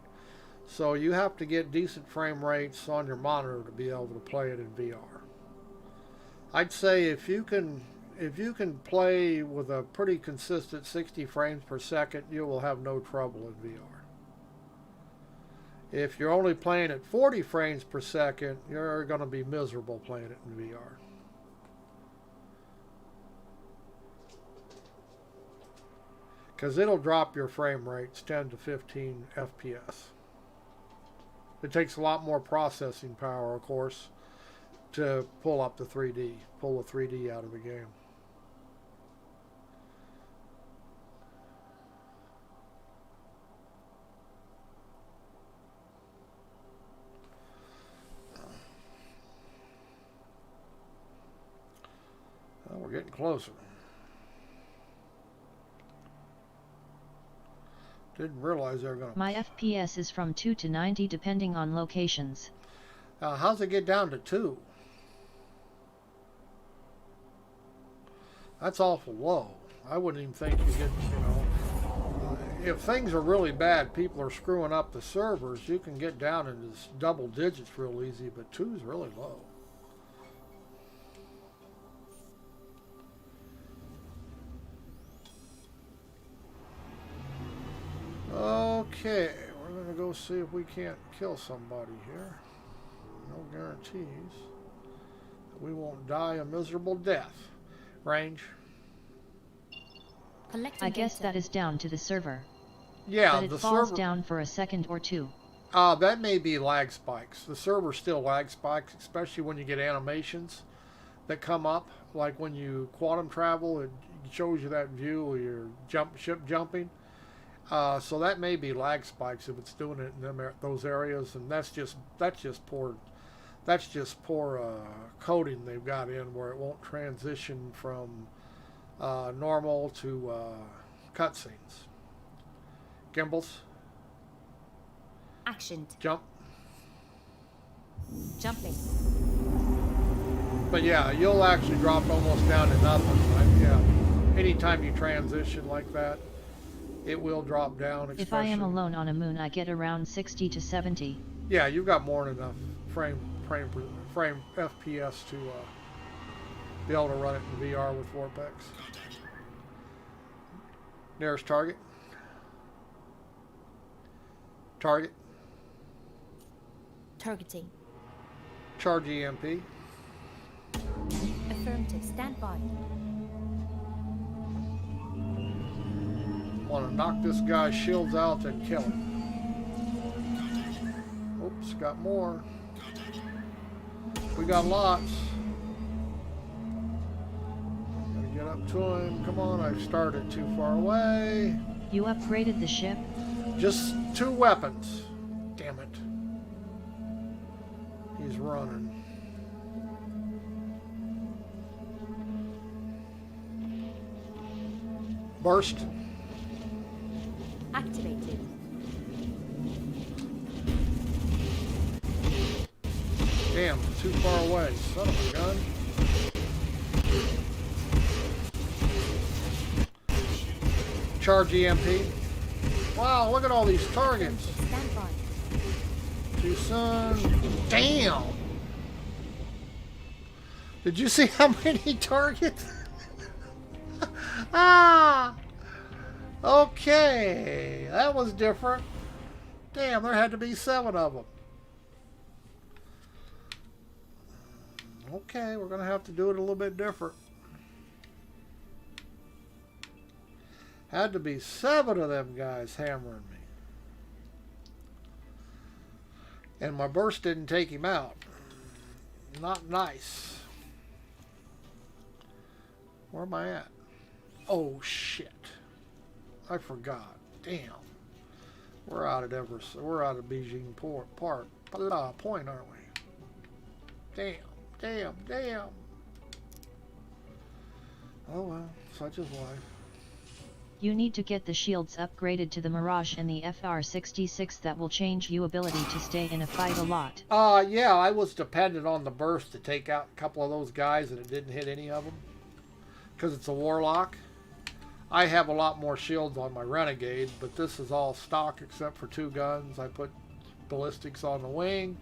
So you have to get decent frame rates on your monitor to be able to play it in VR. I'd say if you can play with a pretty consistent 60 frames per second, you will have no trouble in VR. If you're only playing at 40 frames per second, you're going to be miserable playing it in VR. Because it'll drop your frame rates 10 to 15 FPS. It takes a lot more processing power, of course, to pull the 3D out of the game. Well, we're getting closer. Didn't realize they were going to... My FPS is from 2 to 90 depending on locations. How's it get down to 2? That's awful low. I wouldn't even think you get, if things are really bad, people are screwing up the servers, you can get down into double digits real easy, but 2 is really low. Okay, we're going to go see if we can't kill somebody here. No guarantees that we won't die a miserable death. Range. Collecting I guess data. that is down to the server. Yeah, But it the falls server. down for a second or two. That may be lag spikes. The server still lag spikes, especially when you get animations that come up. Like when you quantum travel, it shows you that view where you're ship jumping. So that may be lag spikes if it's doing it in those areas, and that's just poor coding they've got in where it won't transition from normal to cutscenes. Gimbals, Actioned. jump. Jumping. But yeah, you'll actually drop almost down to nothing. Right? Yeah, anytime you transition like that, it will drop down. If I am alone on a moon, I get around 60 to 70. Yeah, you've got more than enough frame FPS to be able to run it in VR with Vortex. Nearest target. Target. Targeting. Charge EMP. Affirmative. Stand by. Want to knock this guy's shields out and kill him. Oops, got more. We got lots. Gotta get up to him. Come on, I started too far away. You upgraded the ship? Just 2 weapons. Damn it. He's running. Burst. Activated. Damn, too far away. Son of a gun. Charge EMP. Wow, look at all these targets. Stand by. Too soon. Damn! Did you see how many targets? Ah! Okay, that was different. Damn, there had to be 7 of them. Okay, we're going to have to do it a little bit different. Had to be 7 of them guys hammering me. And my burst didn't take him out. Not nice. Where am I at? Oh, shit. I forgot. Damn. We're out at we're out of Beijing Point, aren't we? Damn. Oh well, such is life. You need to get the shields upgraded to the Mirage and the FR66. That will change your ability to stay in a fight a lot. Yeah, I was dependent on the burst to take out a couple of those guys, and it didn't hit any of them. Because it's a Warlock. I have a lot more shields on my Renegade, but this is all stock except for 2 guns. I put ballistics on the wing,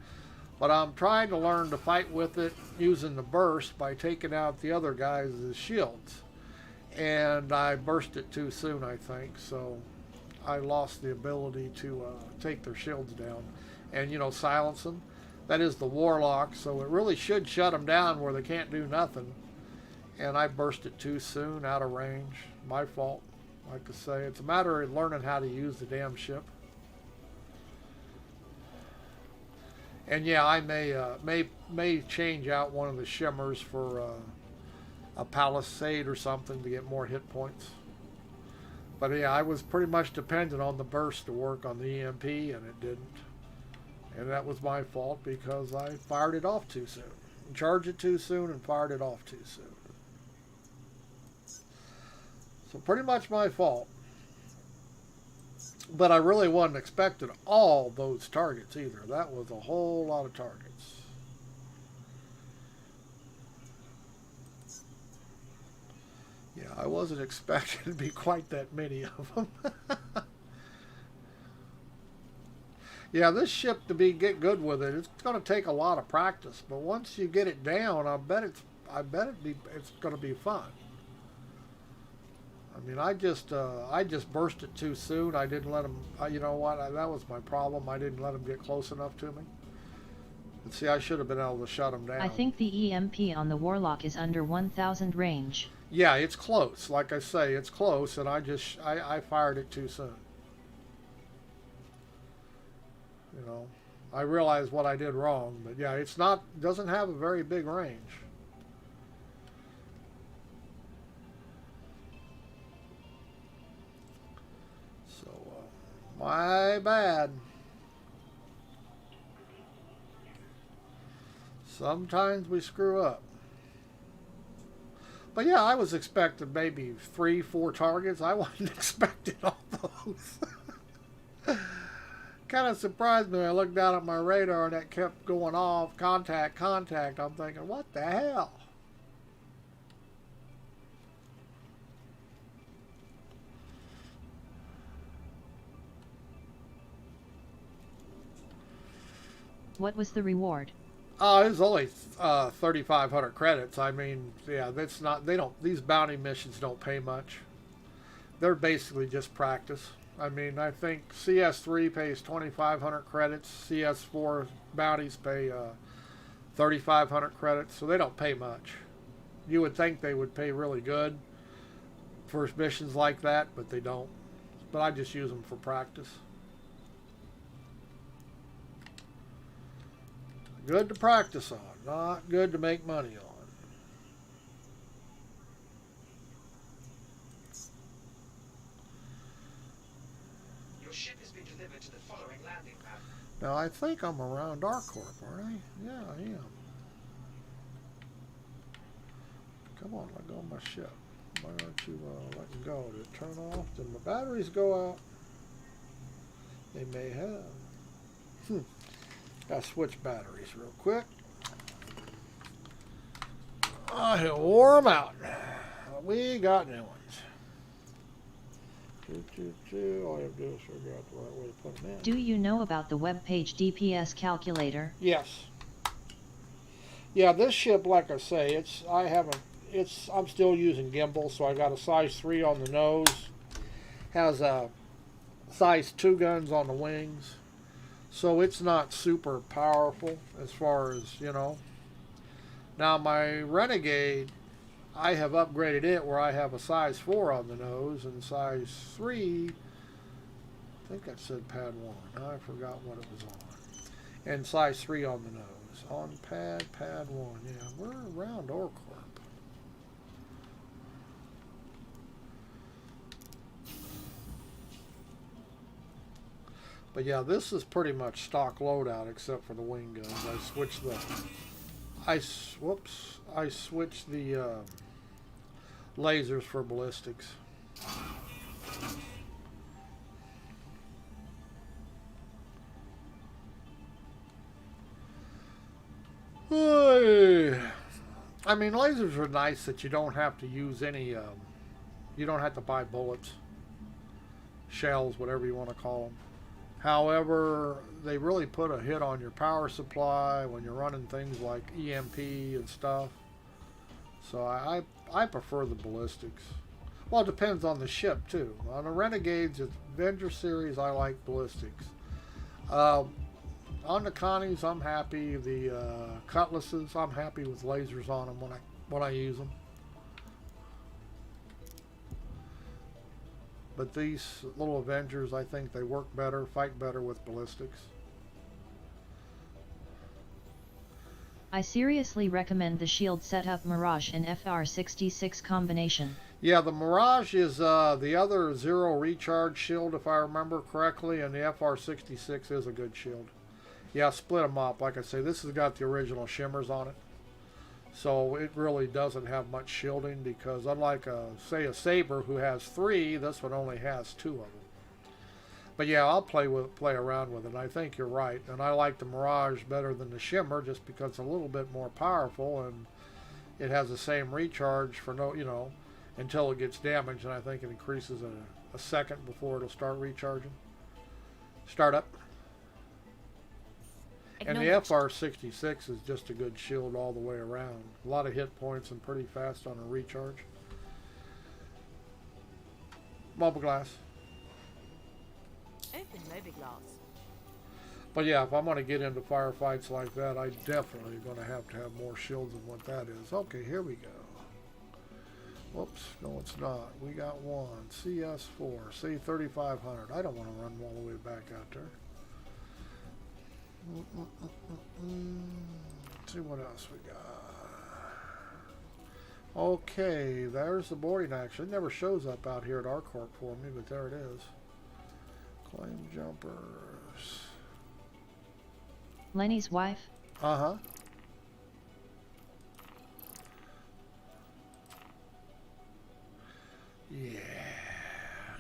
but I'm trying to learn to fight with it using the burst by taking out the other guys' shields. And I burst it too soon, I think, so I lost the ability to take their shields down and, you know, silence them. That is the Warlock, so it really should shut them down where they can't do nothing. And I burst it too soon, out of range. My fault. Like I say, it's a matter of learning how to use the damn ship. And yeah, I may change out one of the shimmers for a palisade or something to get more hit points. But yeah, I was pretty much dependent on the burst to work on the EMP, and it didn't. And that was my fault because I fired it off too soon. Charged it too soon and fired it off too soon. So pretty much my fault. But I really wasn't expecting all those targets either. That was a whole lot of targets. Yeah, I wasn't expecting to be quite that many of them. Yeah, this ship, to get good with it, it's going to take a lot of practice. But once you get it down, I bet it's going to be fun. I mean, I just burst it too soon. I didn't let them. You know what? That was my problem. I didn't let them get close enough to me. And see, I should have been able to shut them down. I think the EMP on the Warlock is under 1000 range. Yeah, it's close. Like I say, it's close, and I fired it too soon. You know, I realized what I did wrong, but yeah, doesn't have a very big range. So, my bad. Sometimes we screw up. But yeah, I was expecting maybe 3, 4 targets. I wasn't expecting all those. Kind of surprised me when I looked down at my radar and it kept going off. Contact, contact. I'm thinking, what the hell? What was the reward? It was only 3,500 credits. I mean, yeah, that's not. These bounty missions don't pay much. They're basically just practice. I mean, I think CS3 pays 2,500 credits. CS4 bounties pay 3,500 credits, so they don't pay much. You would think they would pay really good for missions like that, but they don't. But I just use them for practice. Good to practice on, not good to make money on. Your ship has been delivered to the following landing pad. Now, I think I'm around ArcCorp, aren't I? Yeah, I am. Come on, let go of my ship. Why don't you let me go? Did it turn off? Did my batteries go out? They may have. Gotta switch batteries real quick. He'll wore them out. We got new ones. All you have to do is figure out the right way to put them in. Do you know about the web page DPS calculator? Yes. Yeah, this ship, like I say, I'm still using gimbal, so I got a size 3 on the nose. Has a size 2 guns on the wings. So it's not super powerful as far as, you know. Now my Renegade, I have upgraded it where I have a size 4 on the nose and size 3, I think that said pad 1. I forgot what it was on. And size 3 on the nose. On pad 1. Yeah, we're around ArcCorp. But yeah, this is pretty much stock loadout except for the wing guns. I switched the lasers for ballistics. I mean, lasers are nice that you don't have to use any. You don't have to buy bullets, shells, whatever you want to call them. However, they really put a hit on your power supply when you're running things like EMP and stuff. So I prefer the ballistics. Well, it depends on the ship too. On the Renegades, it's Avenger series, I like ballistics. On the Connies, I'm happy. The Cutlasses, I'm happy with lasers on them when I use them. But these little Avengers, I think they work better, fight better with ballistics. I seriously recommend the shield setup Mirage and FR66 combination. Yeah, the Mirage is the other zero recharge shield, if I remember correctly, and the FR66 is a good shield. Yeah, split them up. Like I say, this has got the original shimmers on it. So it really doesn't have much shielding because unlike, say, a Saber who has 3, this one only has 2 of them. But yeah, I'll play around with it. I think you're right. And I like the Mirage better than the Shimmer just because it's a little bit more powerful and it has the same recharge for until it gets damaged. And I think it increases a second before it'll start recharging. Start up. And the FR66 is just a good shield all the way around. A lot of hit points and pretty fast on a recharge. Mobile glass. Open mobiglass. But yeah, if I'm going to get into firefights like that, I definitely going to have more shields than what that is. Okay, here we go. Whoops, no it's not. We got one. CS4, C3500. I don't want to run all the way back out there. Let's see what else we got. Okay, there's the boarding action. It never shows up out here at our corp for me, but there it is. Claim jumpers. Lenny's wife? Uh-huh. Yeah.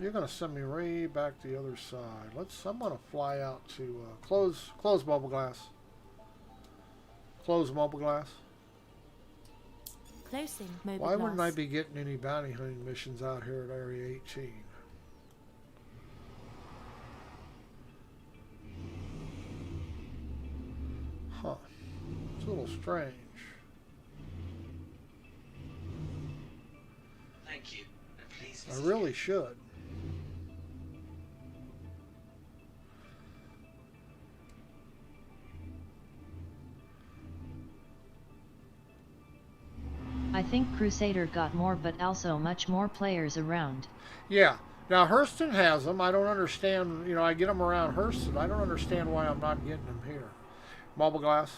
You're going to send me right back to the other side. I'm going to fly out to close mobile glass. Close mobile glass. Closing mobiglass. Why wouldn't I be getting any bounty hunting missions out here at Area 18? Huh. It's a little strange. Thank you. And please I visit really again. should. I think Crusader got more but also much more players around. Yeah. Now, Hurston has them. I don't understand. You know, I get them around Hurston. I don't understand why I'm not getting them here. Mobile glass.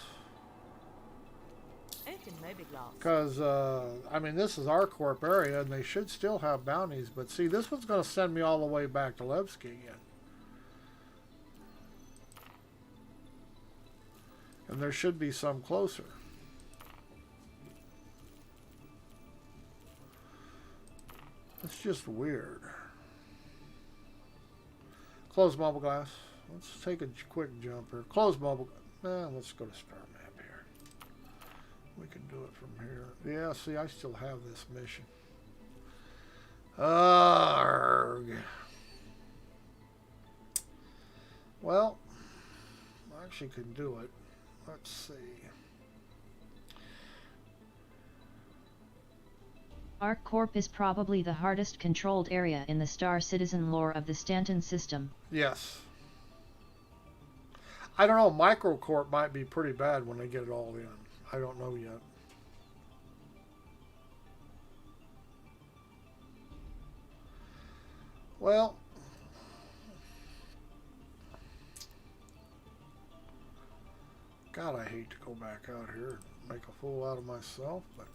Open mobiglass. Because, I mean, this is our corp area, and they should still have bounties. But, see, this one's going to send me all the way back to Levski again. And there should be some closer. It's just weird. Close mobile glass. Let's take a quick jump here. Close mobile. Let's go to Star Map here. We can do it from here. Yeah, see, I still have this mission. Arrgh. Well, I actually can do it. Let's see. Arc Corp is probably the hardest controlled area in the Star Citizen lore of the Stanton system. Yes. I don't know, Microcorp might be pretty bad when they get it all in. I don't know yet. Well, God, I hate to go back out here and make a fool out of myself, but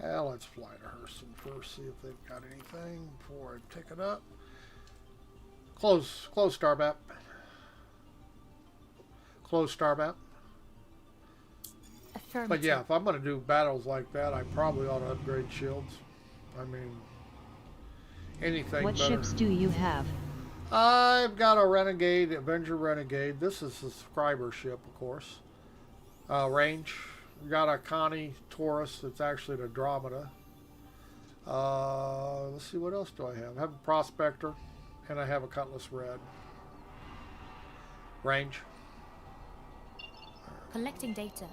let's fly to Hurston first, see if they've got anything before I pick it up. Close Starbap. Close Starbap. But yeah, if I'm going to do battles like that, I probably ought to upgrade shields. I mean, anything What better. ships do you have? I've got a Renegade, Avenger Renegade. This is a subscriber ship, of course. Range. We've got a Connie Taurus that's actually an Andromeda. Let's see, what else do I have? I have a Prospector, and I have a Cutlass Red. Range. Collecting data.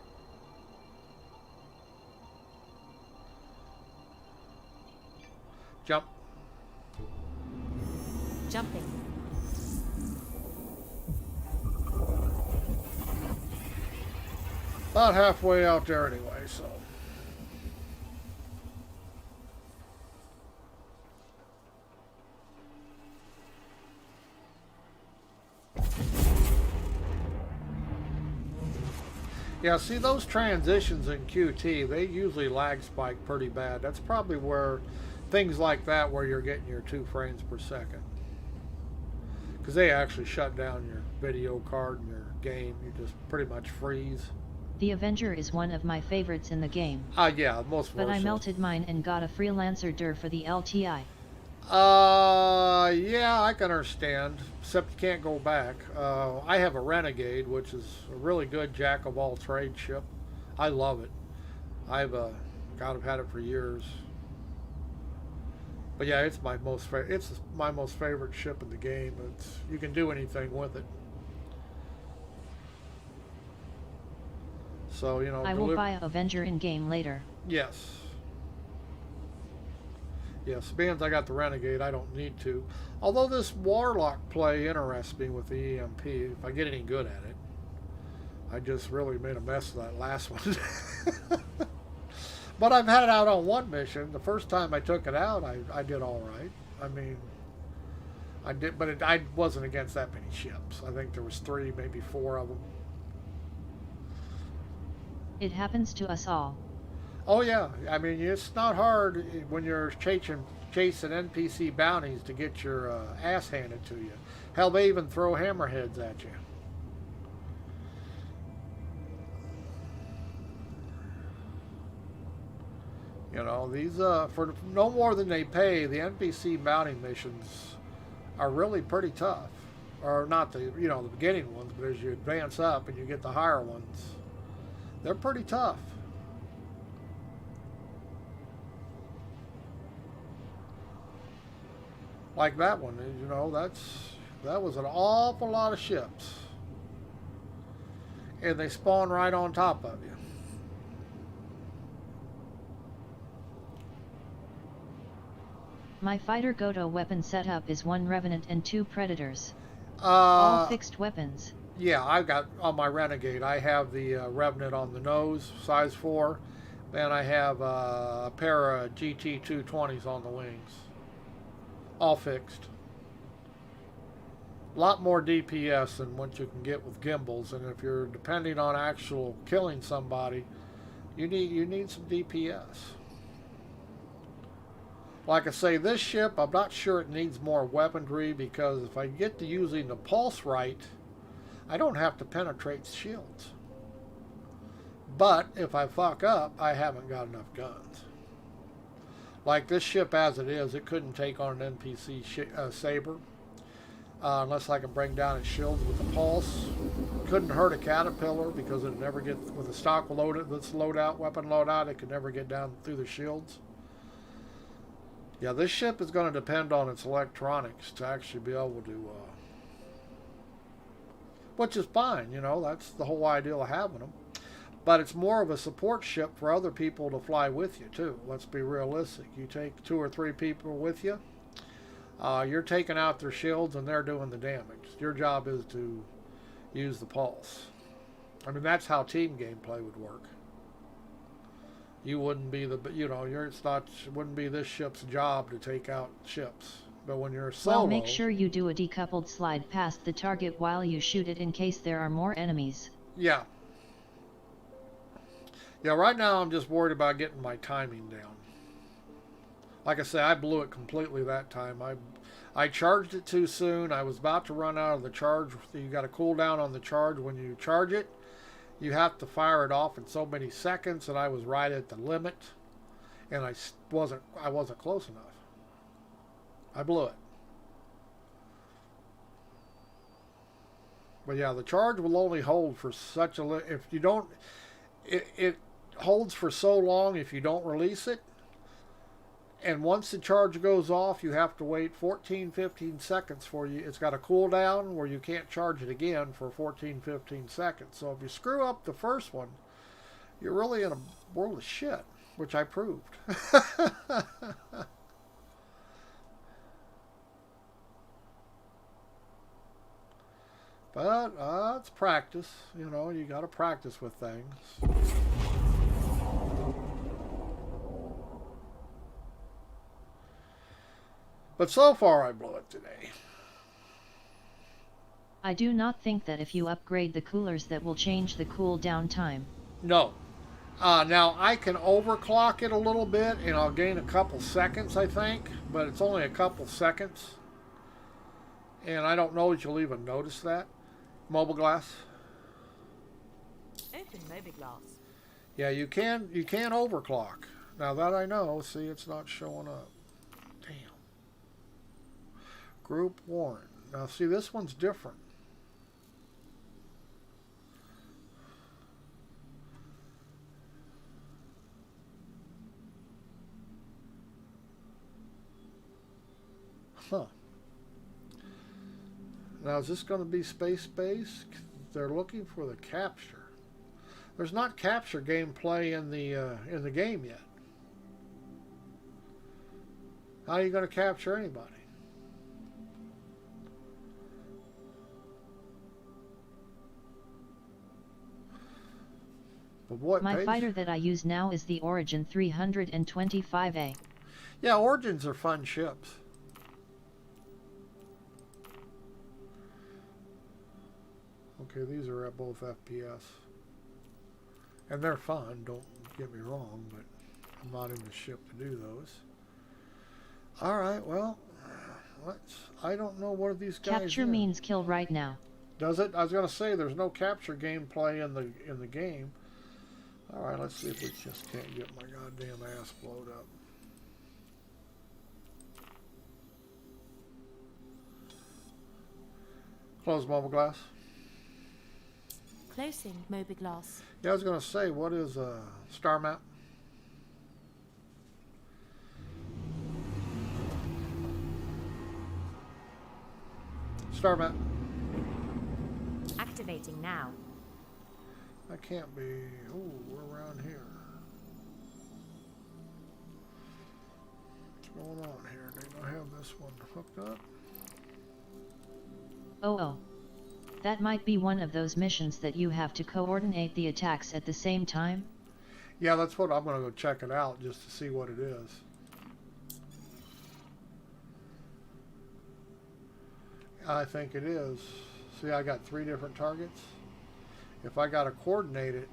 Jump. Jumping. About halfway out there anyway, so. Yeah, see those transitions in QT, they usually lag spike pretty bad. That's probably where things like that where you're getting your 2 frames per second. Because they actually shut down your video card and your game. You just pretty much freeze. The Avenger is one of my favorites in the game. Yeah, most But I versatile. melted mine and got a freelancer dir for the LTI. Yeah, I can understand, except you can't go back. I have a Renegade, which is a really good jack-of-all-trades ship. I love it. I've had it for years. But yeah, it's my most favorite ship in the game. You can do anything with it. So, you know, I will buy a Avenger in game later. Yes. Yes, being as I got the Renegade, I don't need to. Although this Warlock play interests me with the EMP, if I get any good at it. I just really made a mess of that last one. But I've had it out on one mission. The first time I took it out, I did all right. I mean, I did, but I wasn't against that many ships. I think there was 3, maybe 4 of them. It happens to us all. Oh yeah, I mean it's not hard when you're chasing NPC bounties to get your ass handed to you. Hell, they even throw hammerheads at you. You know, these for no more than they pay, the NPC bounty missions are really pretty tough. Or not the the beginning ones, but as you advance up and you get the higher ones, they're pretty tough. Like that one, that was an awful lot of ships. And they spawn right on top of you. My fighter Goto weapon setup is 1 Revenant and 2 Predators. Uh, All fixed weapons. Yeah, I've got on my Renegade. I have the Revenant on the nose, size 4. Then I have a pair of GT220s on the wings. All fixed. A lot more DPS than what you can get with gimbals, and if you're depending on actual killing somebody, you need some DPS. Like I say, this ship, I'm not sure it needs more weaponry, because if I get to using the pulse right, I don't have to penetrate shields. But if I fuck up, I haven't got enough guns. Like this ship as it is, it couldn't take on an NPC saber unless I can bring down its shields with the pulse. Couldn't hurt a caterpillar because it never get with a stock loaded. That's loadout, weapon loadout. It could never get down through the shields. Yeah, this ship is going to depend on its electronics to actually be able to, which is fine. That's the whole idea of having them. But it's more of a support ship for other people to fly with you, too. Let's be realistic. You take 2 or 3 people with you, you're taking out their shields and they're doing the damage. Your job is to use the pulse. I mean, that's how team gameplay would work. You wouldn't be it wouldn't be this ship's job to take out ships. But when you're solo... Well, make sure you do a decoupled slide past the target while you shoot it in case there are more enemies. Yeah. Yeah, right now I'm just worried about getting my timing down. Like I say, I blew it completely that time. I charged it too soon. I was about to run out of the charge. You got a cooldown on the charge when you charge it. You have to fire it off in so many seconds, and I was right at the limit, and I wasn't close enough. I blew it. But yeah, the charge will only hold for such a if you don't it holds for so long if you don't release it. And once the charge goes off, you have to wait 14-15 seconds for you. It's got a cooldown where you can't charge it again for 14-15 seconds. So if you screw up the first one, you're really in a world of shit, which I proved. But it's practice. You got to practice with things. But so far, I blew it today. I do not think that if you upgrade the coolers that will change the cooldown time. No. Now, I can overclock it a little bit, and I'll gain a couple seconds, I think. But it's only a couple seconds. And I don't know that you'll even notice that. Mobile glass. Open mobile glass. Yeah, you can overclock. Now that I know. See, it's not showing up. Damn. Group warn. Now see, this one's different. Huh. Now is this going to be space-based? They're looking for the capture. There's not capture gameplay in the game yet. How are you going to capture anybody? But what My page? fighter that I use now is the Origin 325A. Yeah, Origins are fun ships. Okay, these are at both FPS. And they're fun, don't get me wrong, but I'm not in the ship to do those. Alright, well, I don't know what these guys Capture are. means kill right now. Does it? I was going to say there's no capture gameplay in the game. Alright, let's see if we just can't get my goddamn ass blowed up. Close mobile glass. Closing Mobiglass. Yeah, I was going to say, what is a star map? Star map. Activating now. I can't be. Oh, we're around here. What's going on here? They don't have this one hooked up. Oh. That might be one of those missions that you have to coordinate the attacks at the same time? Yeah, that's what I'm going to go check it out just to see what it is. I think it is. See, I got 3 different targets. If I got to coordinate it,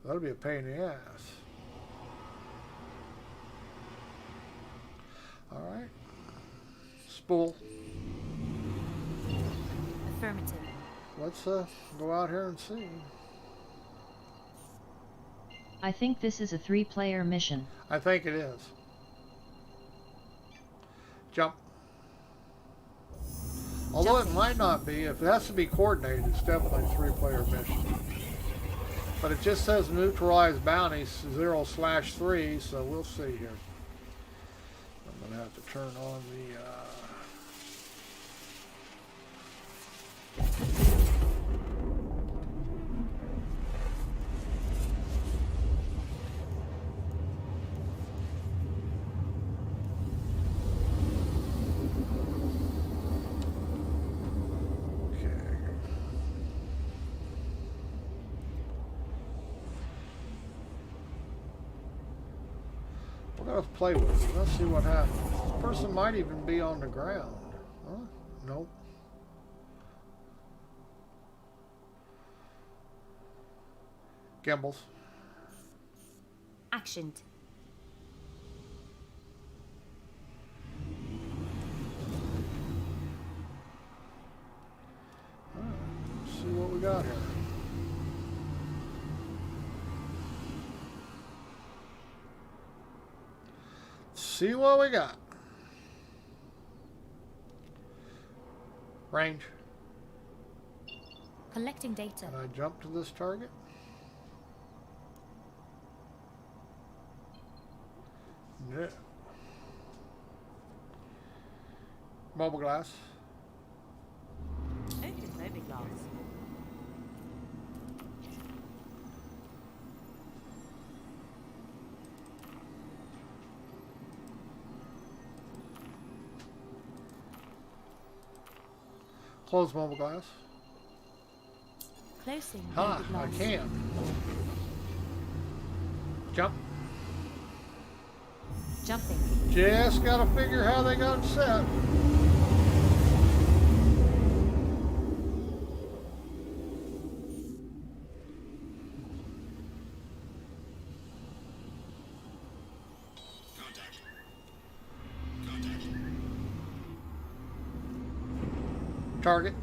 that'll be a pain in the ass. All right. Spool. Affirmative. Let's go out here and see. I think this is a 3-player mission. I think it is. Jump. Although it might not be, if it has to be coordinated, it's definitely a 3-player mission. But it just says neutralize bounties 0/3, so we'll see here. I'm going to have to turn on the... Let's play with it. Let's see what happens. This person might even be on the ground. Huh? Nope. Gimbals. Actioned. Alright, let's see what we got here. See what we got. Range. Collecting data. Can I jump to this target? No. Mobile glass. Open Mobiglass. Close mobile glass. Closing Ha! I Mobiglass. can. Jump. Jumping. Just gotta figure how they got it set. Target.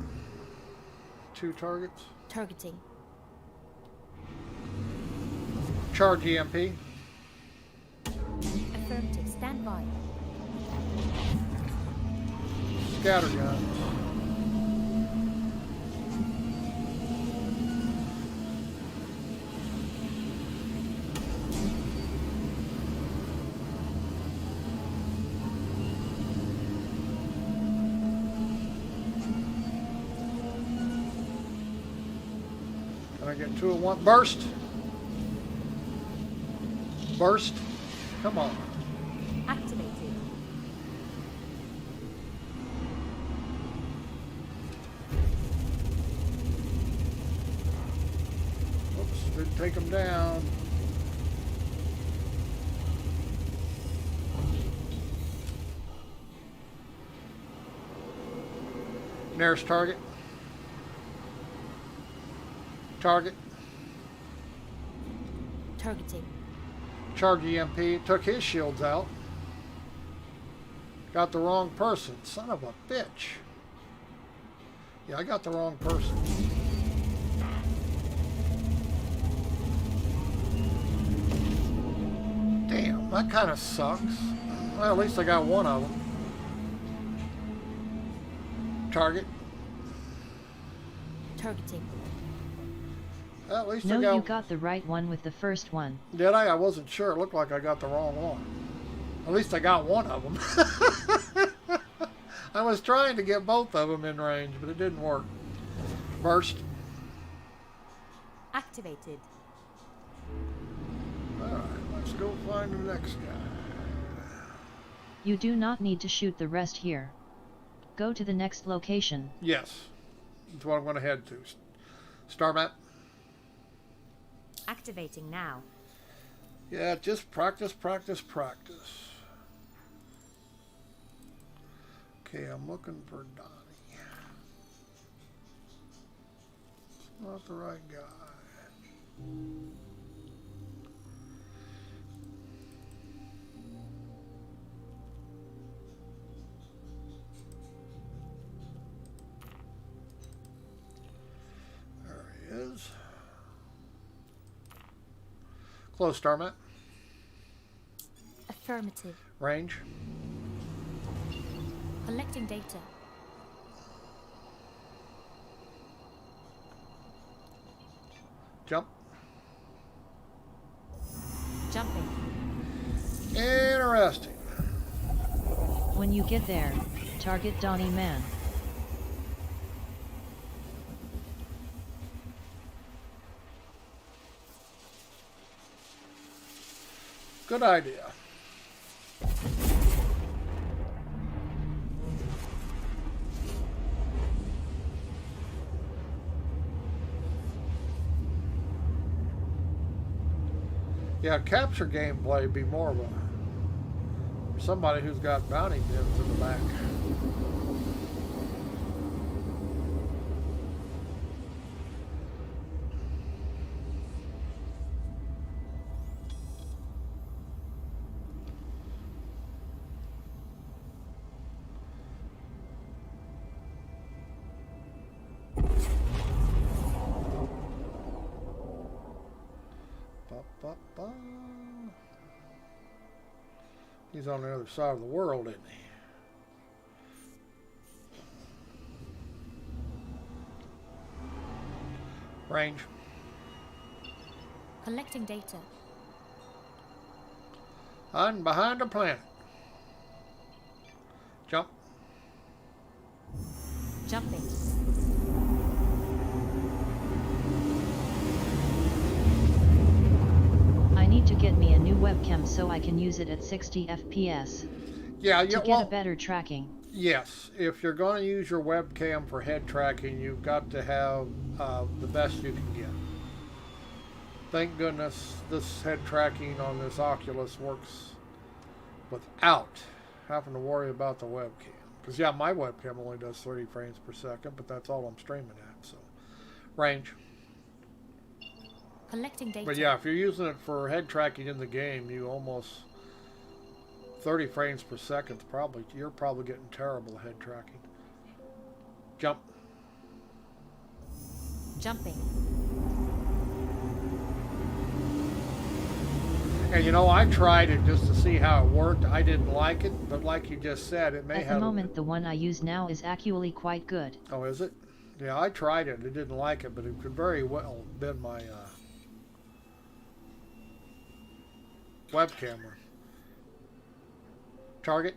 2 targets. Targeting. Charge EMP. Affirmative. Stand by. Scatter gun. Can I get 2 at one burst? Burst. Come on. Activated. Oops, didn't take him down. Nearest target. Target. Targeting. Charge EMP. Took his shields out. Got the wrong person. Son of a bitch. Yeah, I got the wrong person. Damn, that kind of sucks. Well, at least I got one of them. Target. Targeting. Well, at least No, I you got the right one with the first one. Did I? I wasn't sure. It looked like I got the wrong one. At least I got one of them. I was trying to get both of them in range, but it didn't work. Burst. Activated. Alright, let's go find the next guy. You do not need to shoot the rest here. Go to the next location. Yes. That's what I'm going to head to. Star map. Activating now. Yeah, just practice, practice, practice. Okay, I'm looking for Donnie. It's not the right guy. There he is. Close star map. Affirmative. Range. Collecting data. Jump. Jumping. Interesting. When you get there, target Donnie Man. Good idea. Yeah, capture gameplay would be more of a somebody who's got bounty bins in the back. Ba. He's on the other side of the world, isn't he? Range. Collecting data. Hiding behind a planet. Jump. Jumping. I need to get me a new webcam so I can use it at 60 FPS. Yeah, To get a better tracking. Yes, if you're going to use your webcam for head tracking, you've got to have the best you can get. Thank goodness this head tracking on this Oculus works without having to worry about the webcam. Because yeah, my webcam only does 30 frames per second, but that's all I'm streaming at. So, range. Collecting data. But yeah, if you're using it for head tracking in the game, you almost 30 frames per second. You're probably getting terrible head tracking. Jump. Jumping. And you know, I tried it just to see how it worked. I didn't like it, but like you just said, it may have. At the moment, the one I use now is actually quite good. Oh, is it? Yeah, I tried it. I didn't like it, but it could very well have been my web camera. Target.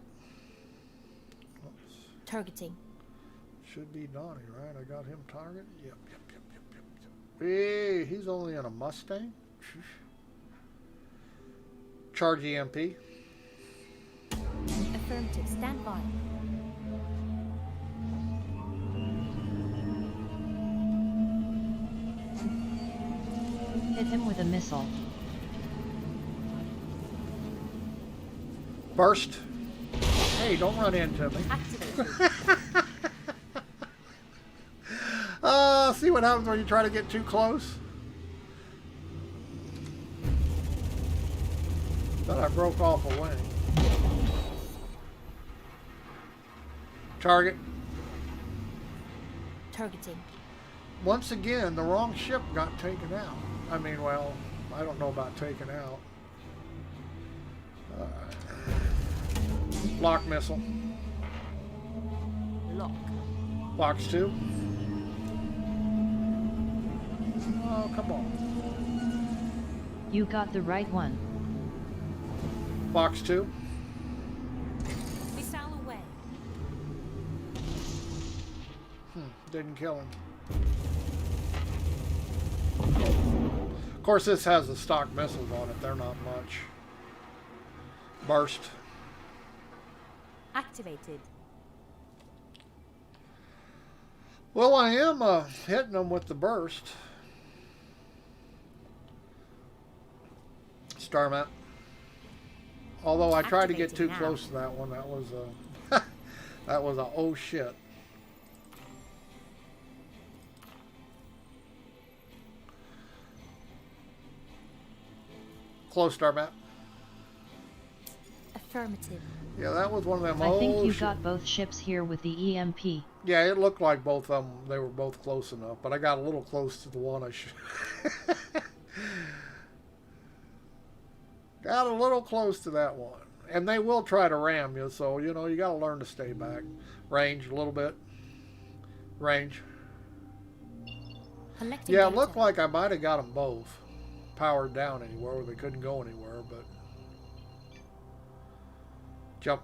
Oops. Targeting. Should be Donnie, right? I got him target. Yep. Hey, he's only in a Mustang. Charge EMP. Affirmative. Stand by. Hit him with a missile. Burst. Hey, don't run into me. Activated. See what happens when you try to get too close? Thought I broke off a wing. Target. Targeting. Once again, the wrong ship got taken out. I mean, well, I don't know about taken out. Block missile. Lock. Box 2. Oh, come on. You got the right one. Box 2. Missile away. Didn't kill him. Of course, this has the stock missiles on it. They're not much. Burst. Activated. Well, I am hitting them with the burst. Star map. Although I tried to get too Activating now. close to that one. That was a that was a oh shit. Close star map. Affirmative. Yeah, that was one of them. I think oh you shit. got both ships here with the EMP. Yeah, it looked like both of them. They were both close enough, but I got a little close to the one I should. Got a little close to that one, and they will try to ram you. So you know you got to learn to stay back. Range a little bit. Range. Collecting Yeah, it data. looked like I might have got them both powered down anywhere where they couldn't go anywhere, but jump.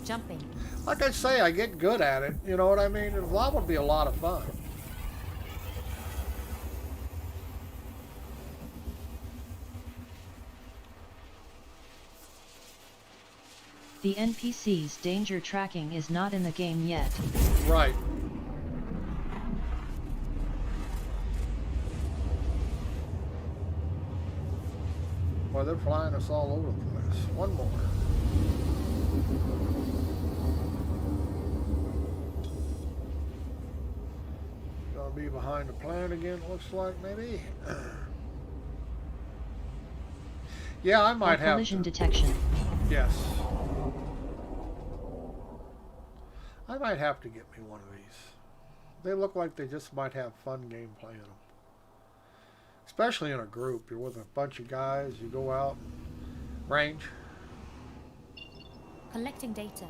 Jumping. Like I say, I get good at it. You know what I mean? That would be a lot of fun. The NPC's danger tracking is not in the game yet. Right. Boy, they're flying us all over the place. One more. Gonna be behind the plant again, looks like, maybe. Yeah, I might have Collision to. detection. Yes. I might have to get me one of these. They look like they just might have fun game playing them. Especially in a group. You're with a bunch of guys, you go out, range. Collecting data.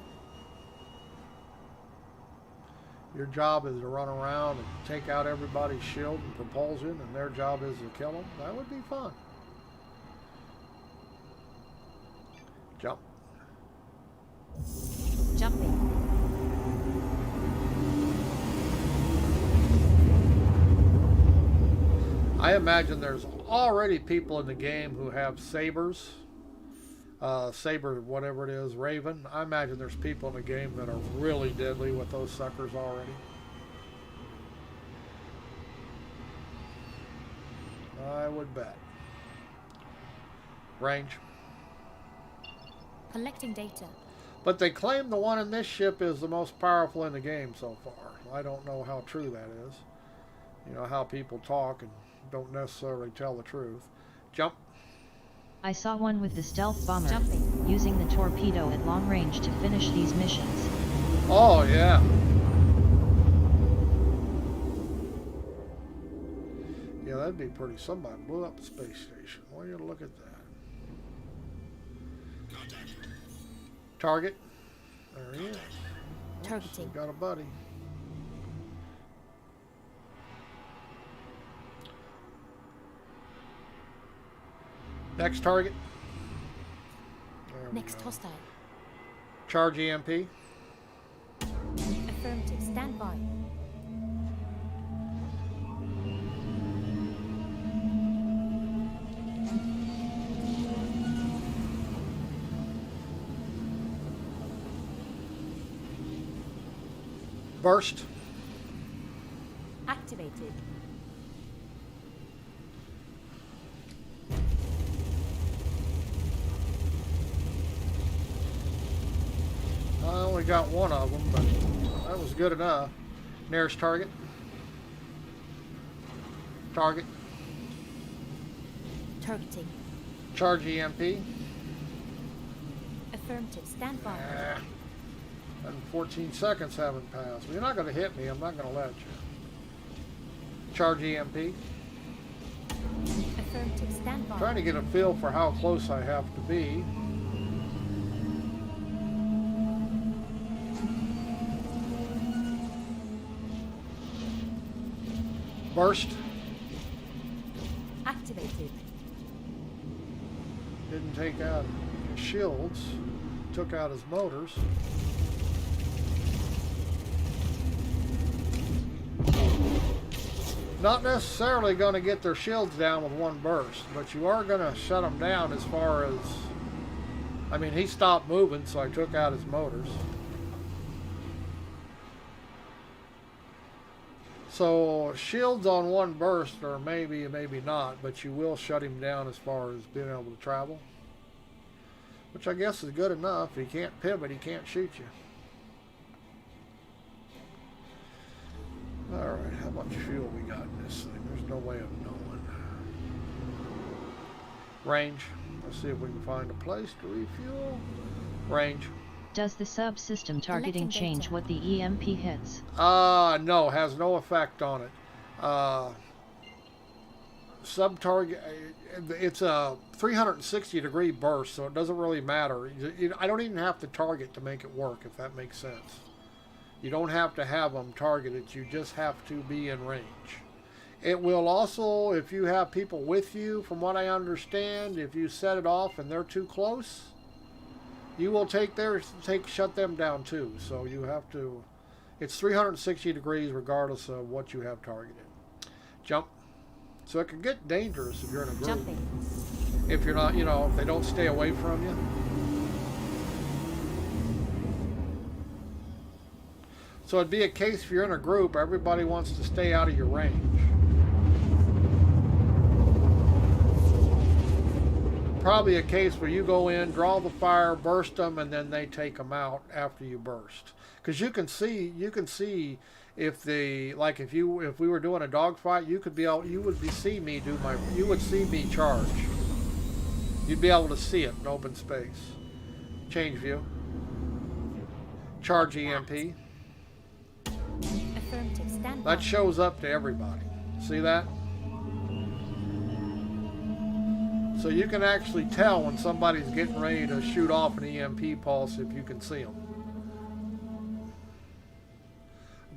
Your job is to run around and take out everybody's shield and propulsion, and their job is to kill them. That would be fun. Jump. Jumping. I imagine there's already people in the game who have sabers. Saber, whatever it is, Raven. I imagine there's people in the game that are really deadly with those suckers already. I would bet. Range. Collecting data. But they claim the one in this ship is the most powerful in the game so far. I don't know how true that is. You know, how people talk and don't necessarily tell the truth. Jump. I saw one with the stealth bomber, Jumping. using the torpedo at long range to finish these missions. Oh, yeah. Yeah, that'd be pretty. Somebody blew up the space station. Why don't you look at that? Target. There he is. Targeting. Got a buddy. Next target. There we Next go. hostile. Charge EMP. Affirmative. Stand by. Burst. Activated. I only got one of them, but that was good enough. Nearest target. Target. Targeting. Charge EMP. Affirmative. Stand by. And 14 seconds haven't passed. Well, you're not going to hit me. I'm not going to let you. Charge EMP. Affirmative. Stand by. Trying to get a feel for how close I have to be. Burst. Activated. Didn't take out his shields. Took out his motors. Not necessarily going to get their shields down with one burst, but you are going to shut them down as far as... I mean, he stopped moving, so I took out his motors. So, shields on one burst, or maybe, maybe not, but you will shut him down as far as being able to travel. Which I guess is good enough. He can't pivot, he can't shoot you. Alright, how much fuel we got in this thing? There's no way of knowing. Range. Let's see if we can find a place to refuel. Range. Does the subsystem targeting Collecting change data. what the EMP hits? No, has no effect on it. Sub-target, it's a 360-degree burst, so it doesn't really matter. I don't even have to target to make it work, if that makes sense. You don't have to have them targeted, you just have to be in range. It will also, if you have people with you, from what I understand, if you set it off and they're too close, you will shut them down too. So you have to, it's 360 degrees regardless of what you have targeted. Jump. So it can get dangerous if you're in a group. Jumping. If you're not, if they don't stay away from you. So it'd be a case if you're in a group, everybody wants to stay out of your range. Probably a case where you go in, draw the fire, burst them, and then they take them out after you burst. Because you can see if we were doing a dogfight, you would see me charge. You'd be able to see it in open space. Change view. Charge EMP. Affirmative. Stand by. That shows up to everybody. See that? So you can actually tell when somebody's getting ready to shoot off an EMP pulse if you can see them.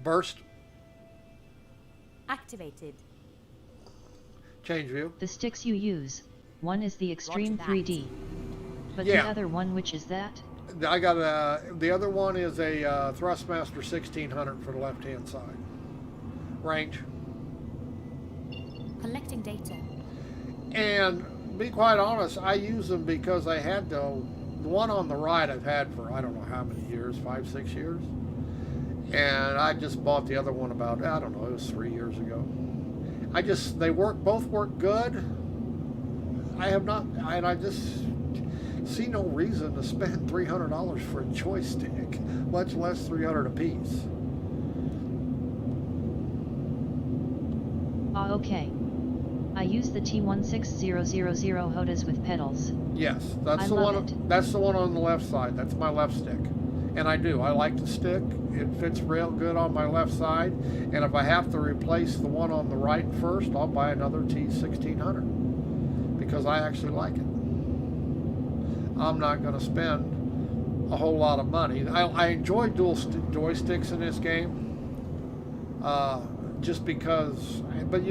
Burst. Activated. Change view. The sticks you use, one is the Extreme Roger that. 3D. But Yeah. the other one, which is that? I got the other one is a Thrustmaster 1600 for the left-hand side. Range. Collecting data. And be quite honest, I use them because I had the one on the right I've had for I don't know how many years, 5-6 years. And I just bought the other one about, I don't know, it was 3 years ago. Both work good. I just see no reason to spend $300 for a joystick, much less $300 a piece. Okay. I use the T16000 Hodas with pedals. Yes, that's I the love one. it. That's the one on the left side. That's my left stick, and I like the stick. It fits real good on my left side. And if I have to replace the one on the right first, I'll buy another T1600 because I actually like it. I'm not going to spend a whole lot of money. I enjoy dual joysticks in this game, just because. But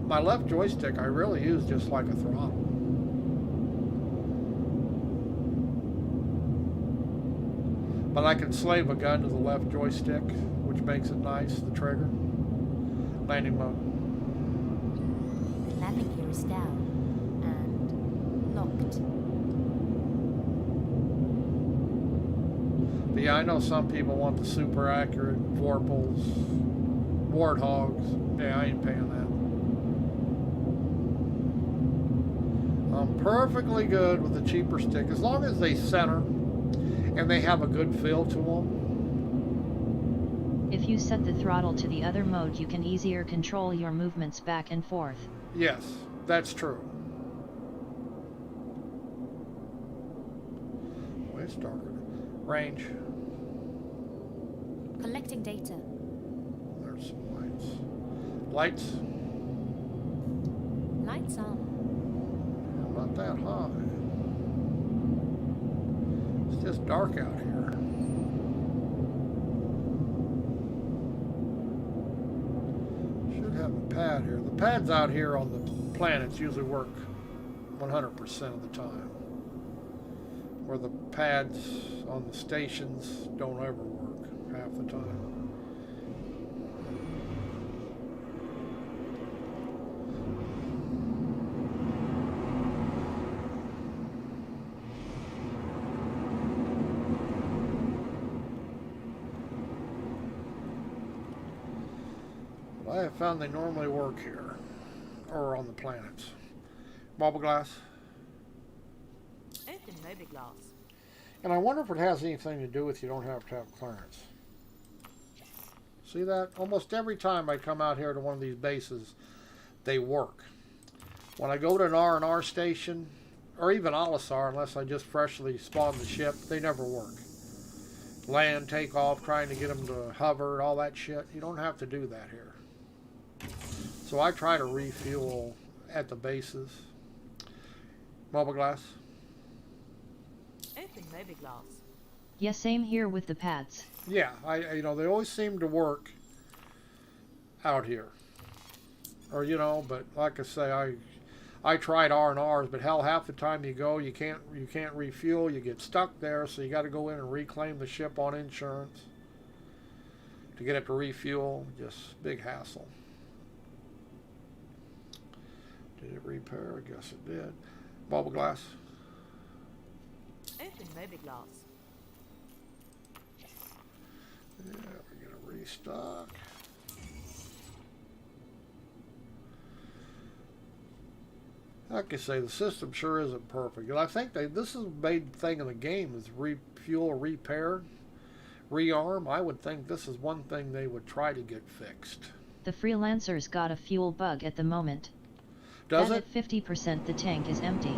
my left joystick I really use just like a throttle. But I can slave a gun to the left joystick, which makes it nice. The trigger. Landing mode. The landing gear is down and locked. But yeah, I know some people want the super accurate Vorpals, Warthogs. Yeah, I ain't paying that. I'm perfectly good with the cheaper stick as long as they center and they have a good feel to them. If you set the throttle to the other mode, you can easier control your movements back and forth. Yes, that's true. Oh, it's darker. Range. Collecting data. There's some lights. Lights? Lights on. Not that high. It's just dark out here. Should have a pad here. The pads out here on the planets usually work 100% of the time. Where the pads on the stations don't ever work half the time. I have found they normally work here, or on the planets. Bubble glass. Open mobiGlass. And I wonder if it has anything to do with you don't have to have clearance. See that? Almost every time I come out here to one of these bases, they work. When I go to an R&R station, or even Olisar, unless I just freshly spawned the ship, they never work. Land, take off, trying to get them to hover, all that shit. You don't have to do that here. So I try to refuel at the bases. Mobile glass. Open mobiGlass. Yeah, same here with the pads. Yeah, they always seem to work out here. Or but like I say, I tried R&Rs, but hell, half the time you go, you can't refuel, you get stuck there, so you got to go in and reclaim the ship on insurance to get it to refuel. Just big hassle. Did it repair? I guess it did. Bubble glass. Open mobiGlass. Yeah, we're gonna restock. Like I say, the system sure isn't perfect, and I think this is the main thing in the game is refuel, repair, rearm. I would think this is one thing they would try to get fixed. The Freelancer's got a fuel bug at the moment. Does That it? At 50% the tank is empty.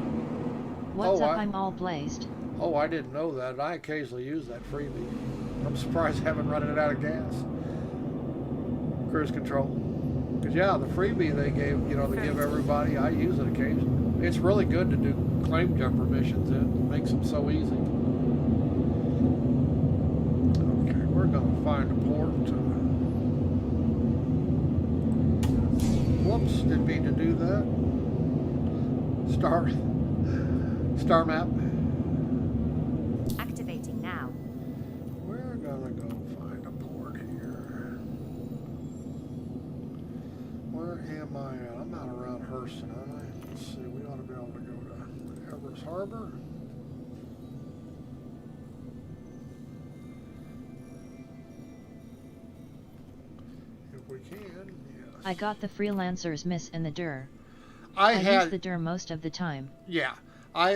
What's up? I'm all blazed. Oh, I didn't know that. I occasionally use that freebie. I'm surprised I haven't run it out of gas. Cruise control. Because, yeah, the freebie they gave, they give everybody, I use it occasionally. It's really good to do claim jumper missions in. It makes them so easy. Okay, we're going to find a port. Whoops, didn't mean to do that. Star map. Activating now. We're gonna go find a port here. Where am I at? I'm not around Hurston, aren't I? Let's see, we ought to be able to go to Everest Harbor. If we can, yes. I got the Freelancer's miss and the DUR. I use the DUR most of the time. Yeah. I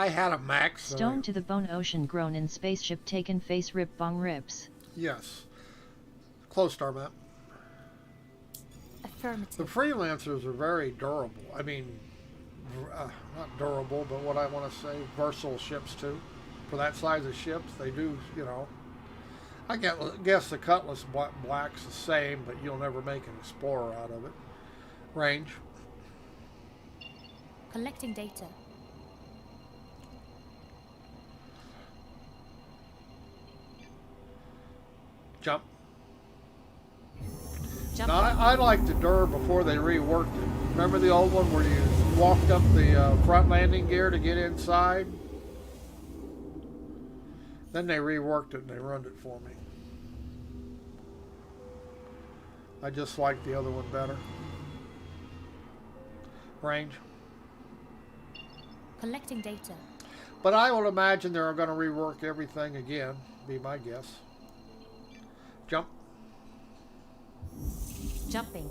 had a max. Stone to the bone, ocean grown in spaceship taken, face rip bong rips. Yes. Close star map. Affirmative. The Freelancers are very durable. I mean, not durable, but what I want to say, versatile ships too. For that size of ships, they do, I guess the Cutlass Black's the same, but you'll never make an Explorer out of it. Range. Collecting data. Jump. Jump. Now, I like the DUR before they reworked it. Remember the old one where you walked up the front landing gear to get inside? Then they reworked it and they run it for me. I just like the other one better. Range. Collecting data. But I would imagine they're going to rework everything again. Be my guess. Jump. Jumping.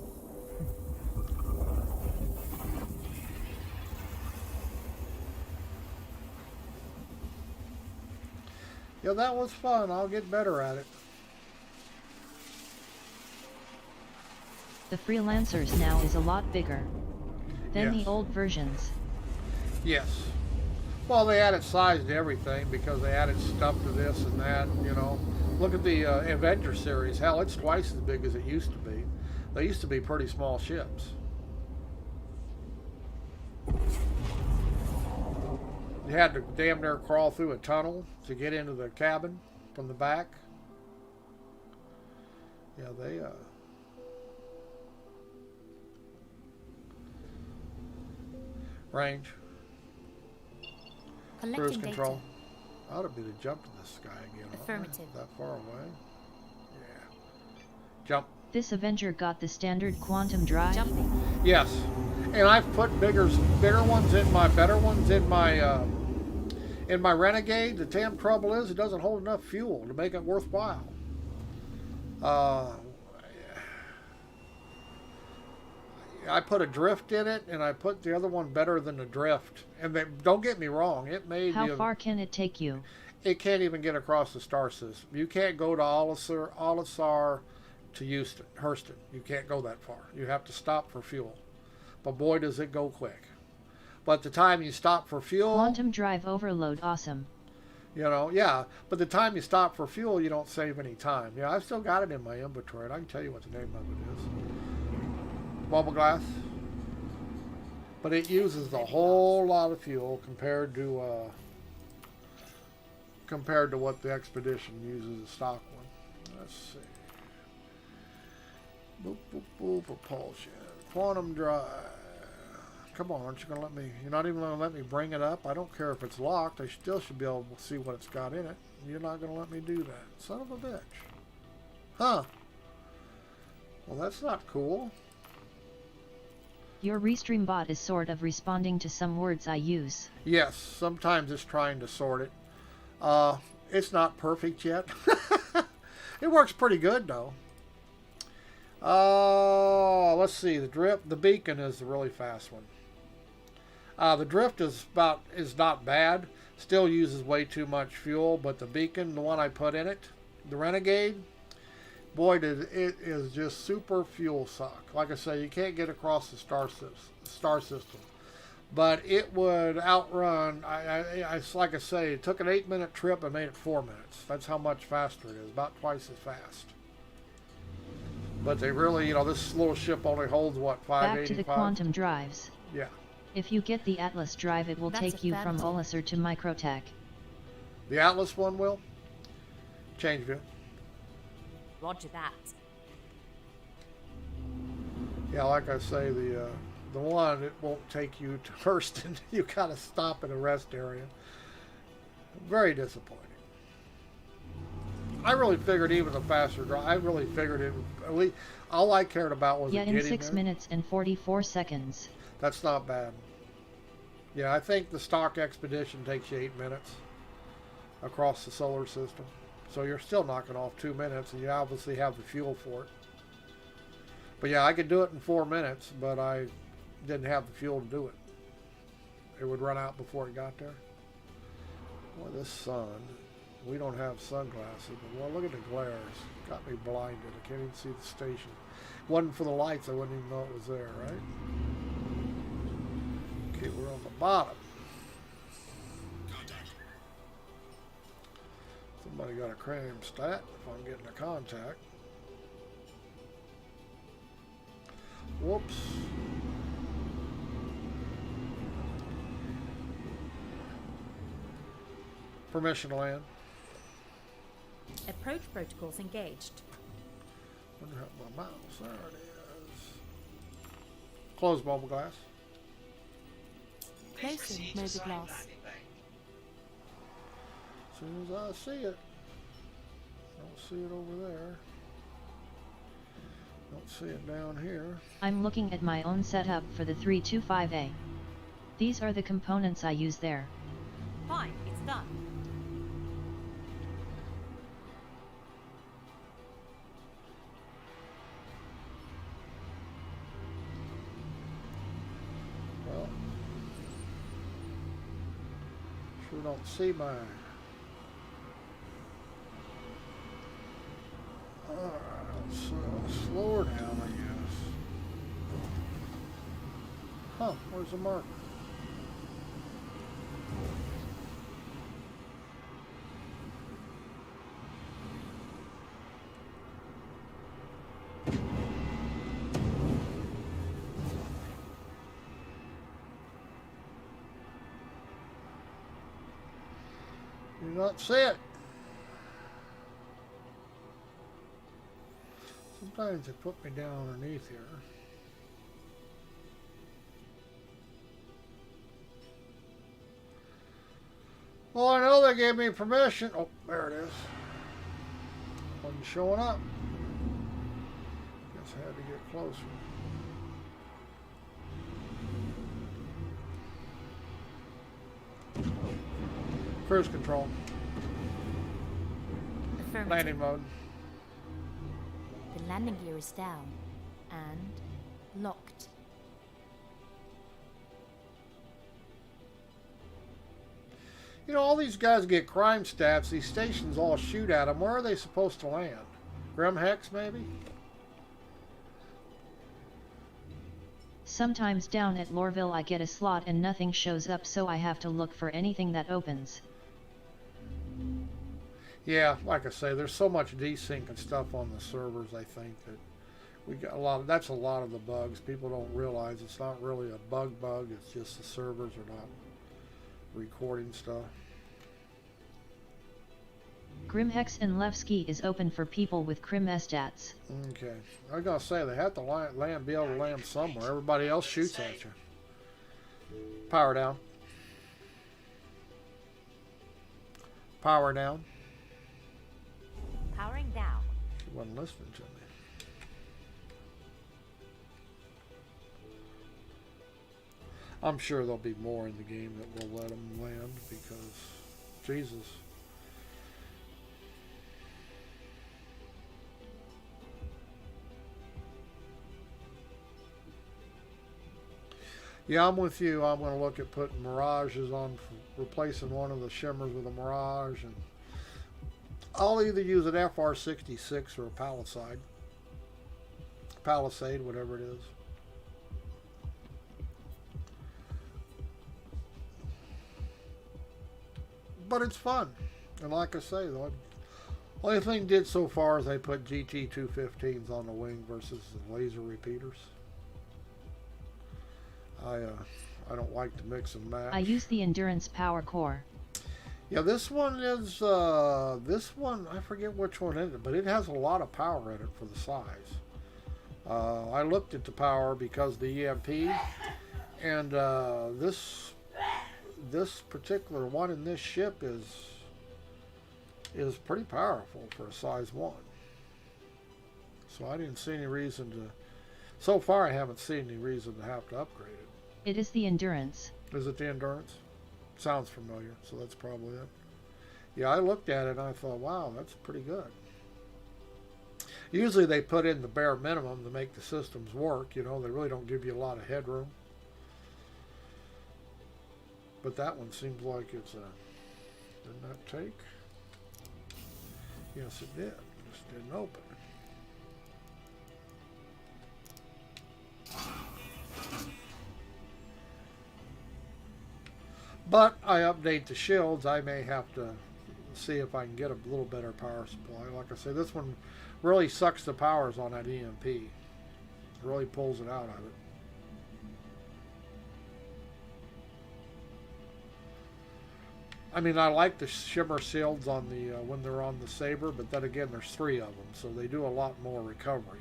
Yeah, that was fun. I'll get better at it. The Freelancers now is a lot bigger than Yes. the old versions. Yes. Well, they added size to everything because they added stuff to this and that, you know. Look at the Avenger series. Hell, it's twice as big as it used to be. They used to be pretty small ships. You had to damn near crawl through a tunnel to get into the cabin from the back. Yeah, they range. Cruise Collecting control. data. Ought to be to jump to this guy again. aren't we? Affirmative. That far away. Yeah. Jump. This Avenger got the standard quantum drive. Jumping. Yes. And I've put bigger ones in my better ones in my Renegade. The damn trouble is it doesn't hold enough fuel to make it worthwhile. I put a drift in it, and I put the other one better than the drift. And don't get me wrong, it made How far can it take you? It can't even get across the star system. You can't go to Olisar to Houston, Hurston. You can't go that far. You have to stop for fuel. But boy, does it go quick. But the time you stop for fuel... Quantum drive overload, awesome. You know, yeah. But the time you stop for fuel, you don't save any time. Yeah, I've still got it in my inventory, and I can tell you what the name of it is. Bubble glass. But it uses a whole lot of fuel compared to what the Expedition uses, a stock one. Let's see. Boop, boop, boop, propulsion. Quantum drive. Come on, aren't you going to let me... You're not even going to let me bring it up? I don't care if it's locked. I still should be able to see what it's got in it. You're not going to let me do that. Son of a bitch. Huh. Well, that's not cool. Your Restream bot is sort of responding to some words I use. Yes, sometimes it's trying to sort it. It's not perfect yet. It works pretty good, though. Let's see. The beacon is the really fast one. The drift is not bad. Still uses way too much fuel, but the beacon, the one I put in it, the Renegade, boy, it is just super fuel suck. Like I say, you can't get across the star system, but it would outrun. Like I say, it took an 8-minute trip and made it 4 minutes. That's how much faster it is, about twice as fast. But they really, you know, this little ship only holds what, 585? Back to the quantum drives. Yeah. If you get the Atlas drive, it will That's take you from affirmative. Olisar to Microtech. The Atlas one will change view. Roger that. Yeah, like I say, the one, it won't take you to Hurston. You gotta stop at a rest area. Very disappointing. I really figured even the faster drive. I really figured it. At least all I cared about was Yeah, it in getting 6 there. minutes and 44 seconds. That's not bad. Yeah, I think the stock Expedition takes you 8 minutes across the solar system. So you're still knocking off 2 minutes, and you obviously have the fuel for it. But yeah, I could do it in 4 minutes, but I didn't have the fuel to do it. It would run out before it got there. Boy, this sun. We don't have sunglasses, but well, look at the glares. Got me blinded. I can't even see the station. Wasn't for the lights, I wouldn't even know it was there, right? Okay, we're on the bottom. Somebody got a cram stat if I'm getting a contact. Whoops. Permission to land. Approach protocols engaged. Wonder how my mouse. There it is. Close mobile glass. Please Placing proceed to mobile side glass. landing bay. As soon as I see it. Don't see it over there. Don't see it down here. I'm looking at my own setup for the 325A. These are the components I use there. Fine, it's done. don't see my... slower down, I guess. Huh, where's the marker? Do not see it. Sometimes they put me down underneath here. Well, I know they gave me permission. Oh, there it is. Wasn't showing up. Guess I had to get closer. Cruise control. Affirmative. Landing mode. The landing gear is down and locked. You know, all these guys get crime stats. These stations all shoot at them. Where are they supposed to land? Grim Hex, maybe? Sometimes down at Lorville I get a slot and nothing shows up, so I have to look for anything that opens. Yeah, like I say, there's so much desync and stuff on the servers, I think, that we got a lot of, that's a lot of the bugs. People don't realize it's not really a bug, it's just the servers are not recording stuff. Grimhex and Levski is open for people with Crim stats. Okay. I was going to say, they have to land, be able to land somewhere. Everybody else shoots at you. Power down. Power down. Powering down. She wasn't listening to me. I'm sure there'll be more in the game that will let them land because, Jesus. Yeah, I'm with you. I'm going to look at putting mirages on, replacing one of the shimmers with a mirage, and I'll either use an FR66 or a Palisade, whatever it is. But it's fun, and like I say, the only thing did so far is they put GT215s on the wing versus the laser repeaters. I don't like to mix and match. I use the Endurance Power Core. Yeah, this one is, I forget which one is it, but it has a lot of power in it for the size. I looked at the power because of the EMP, and this particular one in this ship is pretty powerful for a size 1. So I didn't see any reason to, so far I haven't seen any reason to have to upgrade it. It is the Endurance. Is it the Endurance? Sounds familiar, so that's probably it. Yeah, I looked at it and I thought, wow, that's pretty good. Usually they put in the bare minimum to make the systems work. You know, they really don't give you a lot of headroom. But that one seems like it's a... Didn't that take? Yes, it did. Just didn't open. But I update the shields. I may have to see if I can get a little better power supply. Like I say, this one really sucks the powers on that EMP. It really pulls it out of it. I mean, I like the shimmer shields on the when they're on the Saber, but then again, there's 3 of them, so they do a lot more recovery.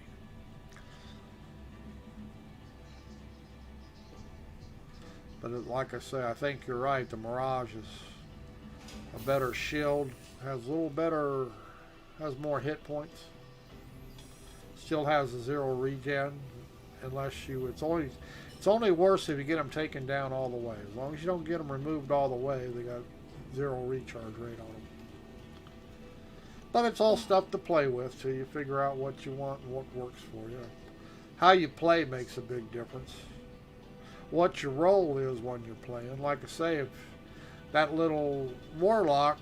But like I say, I think you're right. The Mirage is a better shield, has a little better, has more hit points. Still has a 0 regen, unless you. It's only worse if you get them taken down all the way. As long as you don't get them removed all the way, they got 0 recharge rate on them. But it's all stuff to play with till you figure out what you want and what works for you. How you play makes a big difference. What your role is when you're playing. Like I say, if that little warlock,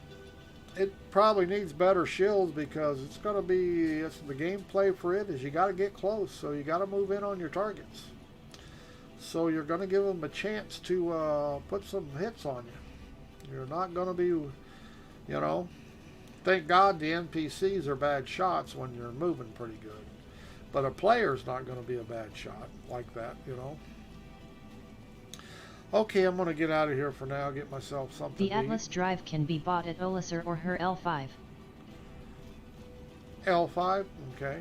it probably needs better shields because it's going to be, the gameplay for it is you got to get close, so you got to move in on your targets. So you're going to give them a chance to put some hits on you. You're not going to be, you know, thank God the NPCs are bad shots when you're moving pretty good. But a player's not going to be a bad shot like that, you know. Okay, I'm going to get out of here for now, get myself something The to Atlas eat. drive can be bought at Olisar or her L5. L5, okay.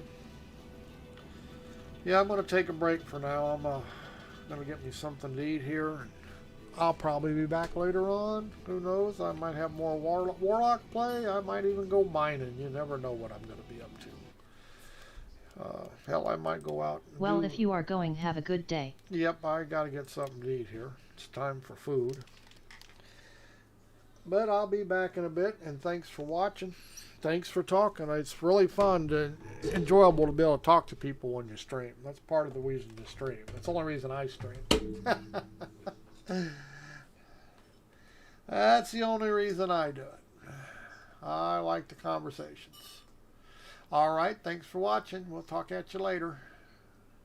Yeah, I'm going to take a break for now. I'm going to get me something to eat here. I'll probably be back later on. Who knows? I might have more Warlock play. I might even go mining. You never know what I'm going to be up to. Hell, I might go out and Well, if you are going, have a good day. Yep, I got to get something to eat here. It's time for food. But I'll be back in a bit, and thanks for watching. Thanks for talking. It's really fun and enjoyable to be able to talk to people when you stream. That's part of the reason to stream. That's the only reason I stream. That's the only reason I do it. I like the conversations. All right, thanks for watching. We'll talk at you later.